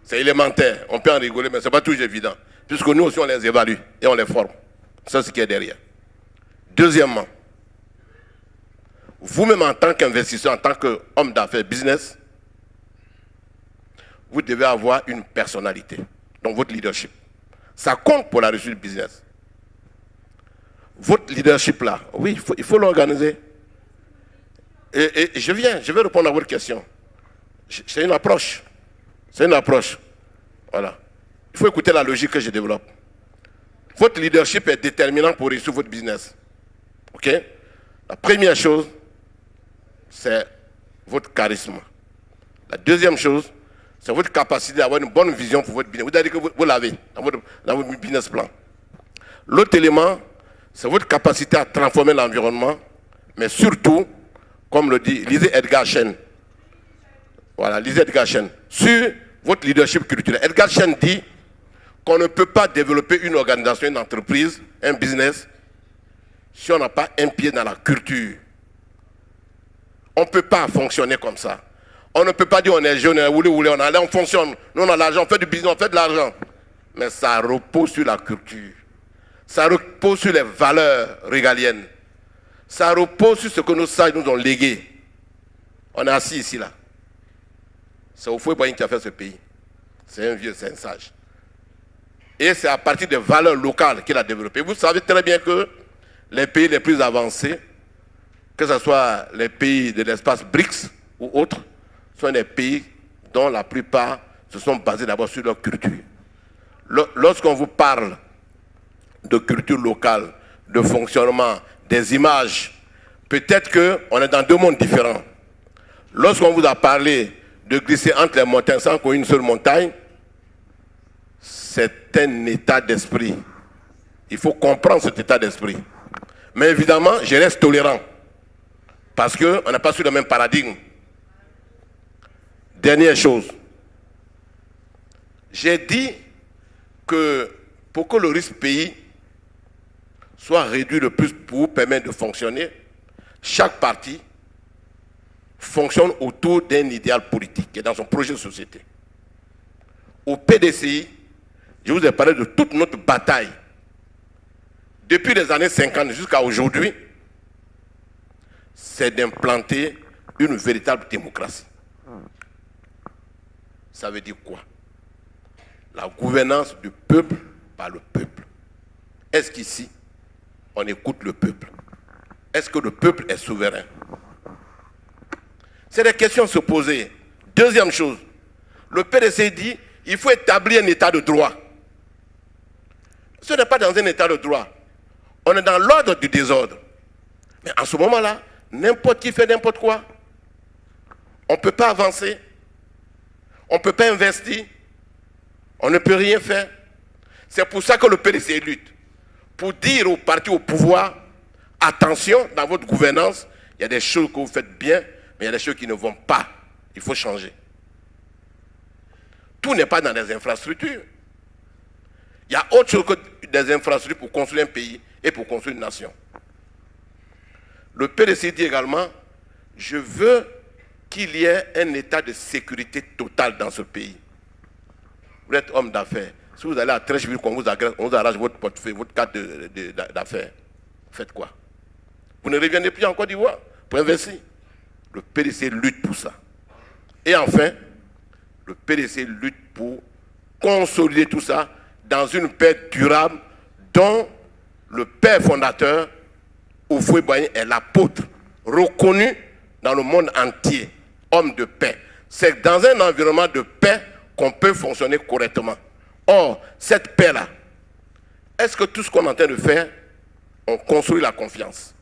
C'est élémentaire. On peut en rigoler, mais ce n'est pas toujours évident. Puisque nous aussi, on les évalue et on les forme. C'est ce qui est derrière. Deuxièmement, vous-même en tant qu'investisseur, en tant qu'homme d'affaires business, vous devez avoir une personnalité dans votre leadership. Ça compte pour la réussite du business. Votre leadership là, oui, il faut l'organiser. Et je vais répondre à votre question. C'est une approche. C'est une approche. Voilà. Il faut écouter la logique que je développe. Votre leadership est déterminant pour réussir votre business. OK? La première chose, c'est votre charisme. La deuxième chose, c'est votre capacité d'avoir une bonne vision pour votre business. Vous avez dit que vous l'avez dans votre business plan. L'autre élément, c'est votre capacité à transformer l'environnement, mais surtout, comme le dit, lisez Edgar Schein. Voilà, lisez Edgar Schein. Sur votre leadership culturel. Edgar Schein dit qu'on ne peut pas développer une organisation, une entreprise, un business, si on n'a pas un pied dans la culture. On ne peut pas fonctionner comme ça. On ne peut pas dire on est jeune, on allait, on fonctionne. Nous on a l'argent, on fait du business, on fait de l'argent. Mais ça repose sur la culture. Ça repose sur les valeurs régaliennes. Ça repose sur ce que nos sages nous ont légué. On est assis ici là. C'est Houphouët-Boigny qui a fait ce pays. C'est un vieux, c'est un sage. Et c'est à partir des valeurs locales qu'il a développé. Vous savez très bien que les pays les plus avancés, que ce soit les pays de l'espace BRICS ou autres, sont des pays dont la plupart se sont basés d'abord sur leur culture. Lorsqu'on vous parle de culture locale, de fonctionnement, des images, peut-être qu'on est dans deux mondes différents. Lorsqu'on vous a parlé de glisser entre les montagnes sans qu'il y ait une seule montagne, c'est un état d'esprit. Il faut comprendre cet état d'esprit. Mais évidemment, je reste tolérant. Parce qu'on n'a pas sur le même paradigme. Dernière chose. J'ai dit que pour que le risque pays soit réduit le plus pour vous permettre de fonctionner, chaque parti fonctionne autour d'un idéal politique et dans son projet de société. Au PDCI, je vous ai parlé de toute notre bataille. Depuis les années 50 jusqu'à aujourd'hui, c'est d'implanter une véritable démocratie. Ça veut dire quoi? La gouvernance du peuple par le peuple. Est-ce qu'ici, on écoute le peuple? Est-ce que le peuple est souverain? C'est des questions à se poser. Deuxième chose, le PDC dit il faut établir un état de droit. Ce n'est pas dans un état de droit. On est dans l'ordre du désordre. Mais en ce moment-là, n'importe qui fait n'importe quoi. On ne peut pas avancer. On ne peut pas investir. On ne peut rien faire. C'est pour ça que le PDC lutte. Pour dire aux partis au pouvoir, attention, dans votre gouvernance, il y a des choses que vous faites bien, mais il y a des choses qui ne vont pas. Il faut changer. Tout n'est pas dans les infrastructures. Il y a autre chose que des infrastructures pour construire un pays et pour construire une nation. Le PDC dit également, je veux qu'il y ait un état de sécurité totale dans ce pays. Vous êtes homme d'affaires. Si vous allez à Trècheville, qu'on vous arrache votre portefeuille, votre carte d'affaires, faites quoi? Vous ne reviendrez plus en Côte d'Ivoire pour investir. le PDC lutte pour ça. Et enfin, le PDC lutte pour consolider tout ça dans une paix durable dont le père fondateur, Houphouët-Boigny, est l'apôtre, reconnu dans le monde entier, homme de paix. C'est dans un environnement de paix qu'on peut fonctionner correctement. Or, cette paix-là, est-ce que tout ce qu'on est en train de faire, on construit la confiance?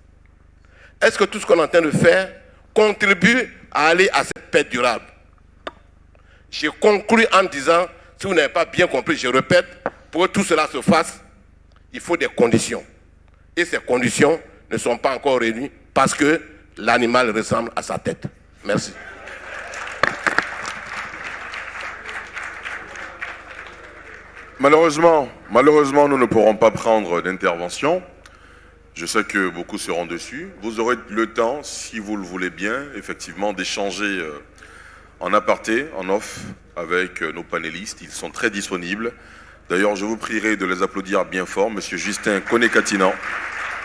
Est-ce que tout ce qu'on est en train de faire contribue à aller à cette paix durable? Je conclue en disant, si vous n'avez pas bien compris, je répète, pour que tout cela se fasse, il faut des conditions. Et ces conditions ne sont pas encore réunies parce que l'animal ressemble à sa tête. Merci. Malheureusement, nous ne pourrons pas prendre d'intervention. Je sais que beaucoup seront dessus. Vous aurez le temps, si vous le voulez bien, effectivement, d'échanger en aparté, en off, avec nos panélistes. Ils sont très disponibles. D'ailleurs, je vous prierai de les applaudir bien fort. Monsieur Justin Koné-Katinan,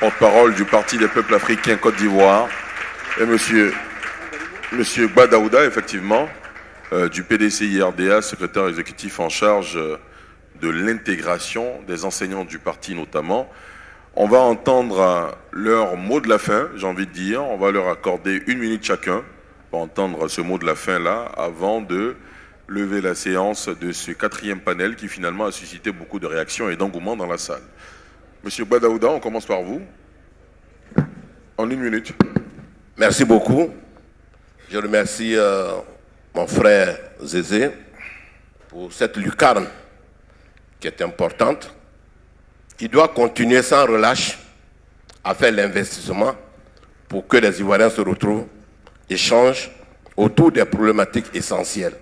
porte-parole du Parti des peuples africains Côte d'Ivoire, et monsieur Badaouda, effectivement, du PDCI-RDA, secrétaire exécutif en charge de l'intégration des enseignants du parti notamment. On va entendre leur mot de la fin, j'ai envie de dire. On va leur accorder 1 minute chacun pour entendre ce mot de la fin-là avant de lever la séance de ce 4e panel qui finalement a suscité beaucoup de réactions et d'engouement dans la salle. Monsieur Badaouda, on commence par vous. En 1 minute. Merci beaucoup. Je remercie mon frère Zézé pour cette lucarne qui est importante. Il doit continuer sans relâche à faire l'investissement pour que les Ivoiriens se retrouvent, échangent autour des problématiques essentielles.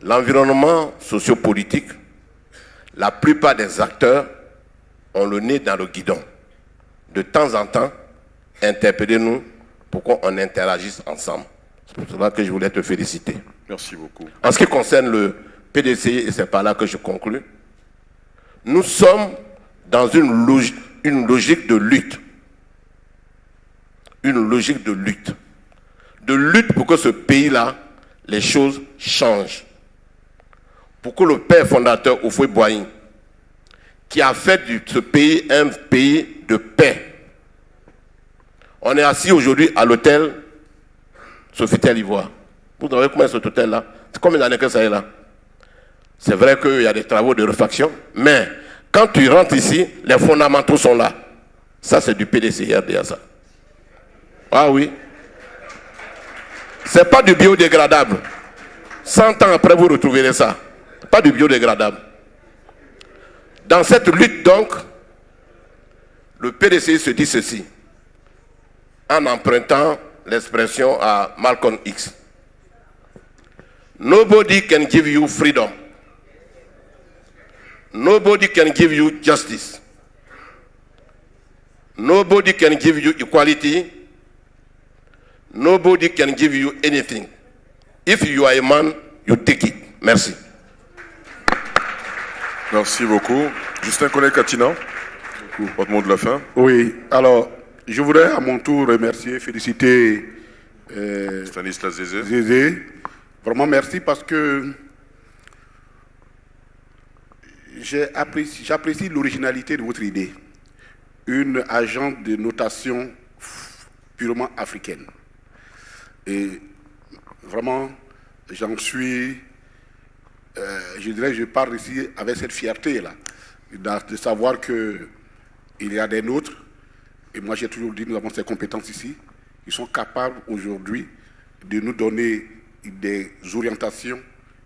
L'environnement sociopolitique, la plupart des acteurs ont le nez dans le guidon. De temps en temps, interpellez-nous pour qu'on interagisse ensemble. C'est pour cela que je voulais te féliciter. Merci beaucoup. En ce qui concerne le PDCI, et c'est par là que je conclus, nous sommes dans une logique de lutte. Une logique de lutte. De lutte pour que ce pays-là, les choses changent. Pour que le père fondateur Houphouët-Boigny, qui a fait de ce pays un pays de paix. On est assis aujourd'hui à l'hôtel Sofitel Ivoire. Vous savez comment est cet hôtel-là? C'est combien d'années que ça est là? C'est vrai qu'il y a des travaux de réfaction, mais quand tu rentres ici, les fondamentaux sont là. Ça, c'est du PDCI-RDA, ça. Ah oui. C'est pas du biodégradable. 100 ans après, vous retrouverez ça. Pas du biodégradable. Dans cette lutte, donc, le PDCI se dit ceci, en empruntant l'expression à Malcolm X. Nobody can give you freedom. Nobody can give you justice. Nobody can give you equality. Nobody can give you anything. If you are a man, you take it. Merci. Merci beaucoup. Justin Koné-Katinan, votre mot de la fin. Oui, alors, je voudrais à mon tour remercier, féliciter Stanislas Zézé. Zézé. Vraiment merci parce que j'apprécie l'originalité de votre idée. Une agence de notation purement africaine. Et vraiment, j'en suis, je dirais, je pars ici avec cette fierté-là, de savoir qu'il y a des nôtres, et moi j'ai toujours dit, nous avons ces compétences ici, qui sont capables aujourd'hui de nous donner des orientations,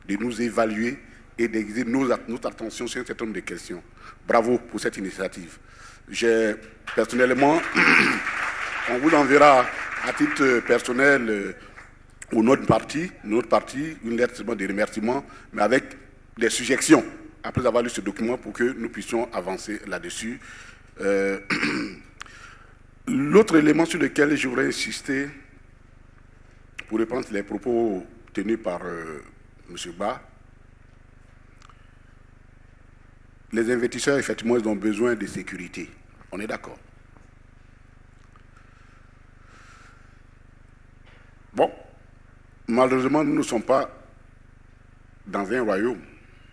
de nous évaluer et d'exercer notre attention sur un certain nombre de questions. Bravo pour cette initiative. J'ai personnellement, on vous enverra à titre personnel au notre parti, une lettre de remerciement, mais avec des suggestions, après avoir lu ce document, pour que nous puissions avancer là-dessus. L'autre élément sur lequel je voudrais insister, pour reprendre les propos tenus par M. Ba, les investisseurs, effectivement, ils ont besoin de sécurité. On est d'accord. Malheureusement, nous ne sommes pas dans un royaume.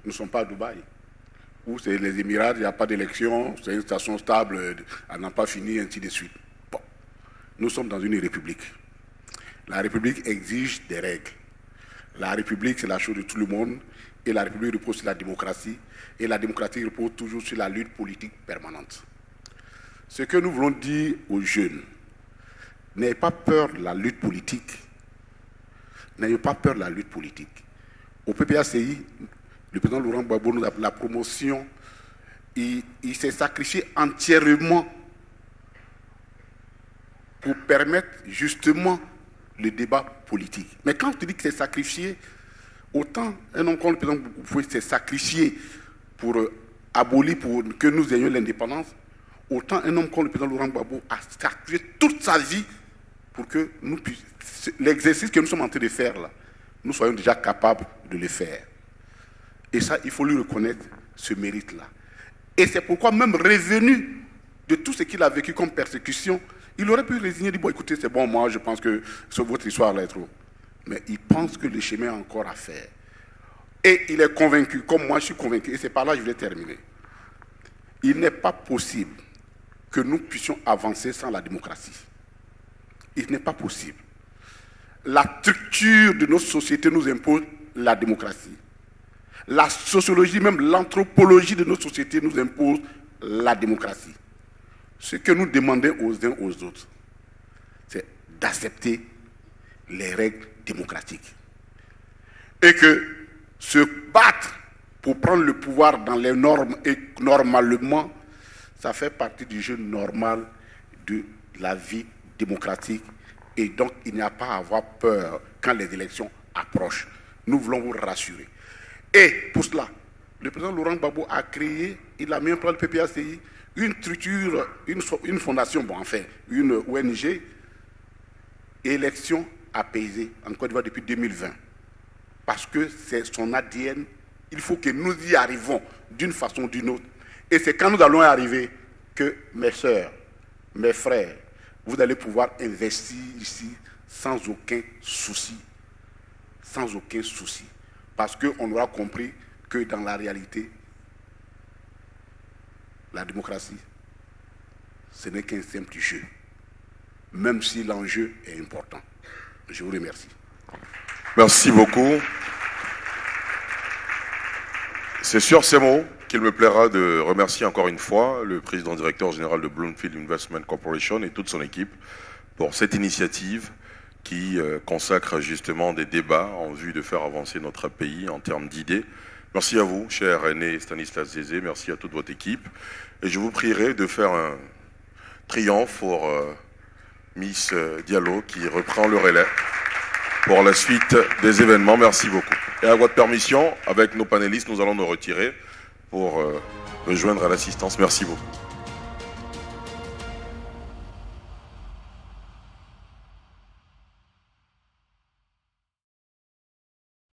Nous ne sommes pas à Dubaï, où c'est les Émirats, il n'y a pas d'élection, c'est une station stable, elle n'a pas fini, ainsi de suite. Bon. Nous sommes dans une république. La république exige des règles. La république, c'est la chose de tout le monde, et la république repose sur la démocratie, et la démocratie repose toujours sur la lutte politique permanente. Ce que nous voulons dire aux jeunes, n'ayez pas peur de la lutte politique. N'ayez pas peur de la lutte politique. Au PPACI, le président Laurent Gbagbo nous a fait la promotion. Il s'est sacrifié entièrement pour permettre justement le débat politique. Mais quand tu dis que c'est sacrifié, autant un homme comme le président Gbagbo s'est sacrifié pour abolir, pour que nous ayons l'indépendance, autant un homme comme le président Laurent Gbagbo a sacrifié toute sa vie pour que nous puissions, l'exercice que nous sommes en train de faire là, nous soyons déjà capables de le faire. Et ça, il faut lui reconnaître ce mérite-là. Et c'est pourquoi, même revenu de tout ce qu'il a vécu comme persécution, il aurait pu résigner, dire, bon, écoutez, c'est bon, moi, je pense que votre histoire là est trop. Mais il pense que le chemin est encore à faire. Et il est convaincu, comme moi, je suis convaincu, et c'est par là que je vais terminer. Il n'est pas possible que nous puissions avancer sans la démocratie. Il n'est pas possible. La structure de nos sociétés nous impose la démocratie. La sociologie, même l'anthropologie de nos sociétés nous impose la démocratie. Ce que nous demandons aux uns aux autres, c'est d'accepter les règles démocratiques. Et que se battre pour prendre le pouvoir dans les normes et normalement, ça fait partie du jeu normal de la vie démocratique. Et donc, il n'y a pas à avoir peur quand les élections approchent. Nous voulons vous rassurer. Et pour cela, le président Laurent Gbagbo a créé, il a mis en place le PPACI, une structure, une fondation, bon, enfin, une ONG, élection apaisée en Côte d'Ivoire depuis 2020. Parce que c'est son ADN, il faut que nous y arrivons d'une façon ou d'une autre. Et c'est quand nous allons y arriver que mes sœurs, mes frères, vous allez pouvoir investir ici sans aucun souci. Sans aucun souci. Parce qu'on aura compris que dans la réalité, la démocratie, ce n'est qu'un simple jeu. Même si l'enjeu est important. Je vous remercie. Merci beaucoup. C'est sur ces mots qu'il me plaira de remercier encore une fois le président directeur général de Bloomfield Investment Corporation et toute son équipe pour cette initiative qui consacre justement des débats en vue de faire avancer notre pays en termes d'idées. Merci à vous, cher René Stanislas Zézé, merci à toute votre équipe. Et je vous prierai de faire un triomphe pour Miss Diallo qui reprend le relais pour la suite des événements. Merci beaucoup. Et à votre permission, avec nos panélistes, nous allons nous retirer pour rejoindre l'assistance. Merci beaucoup.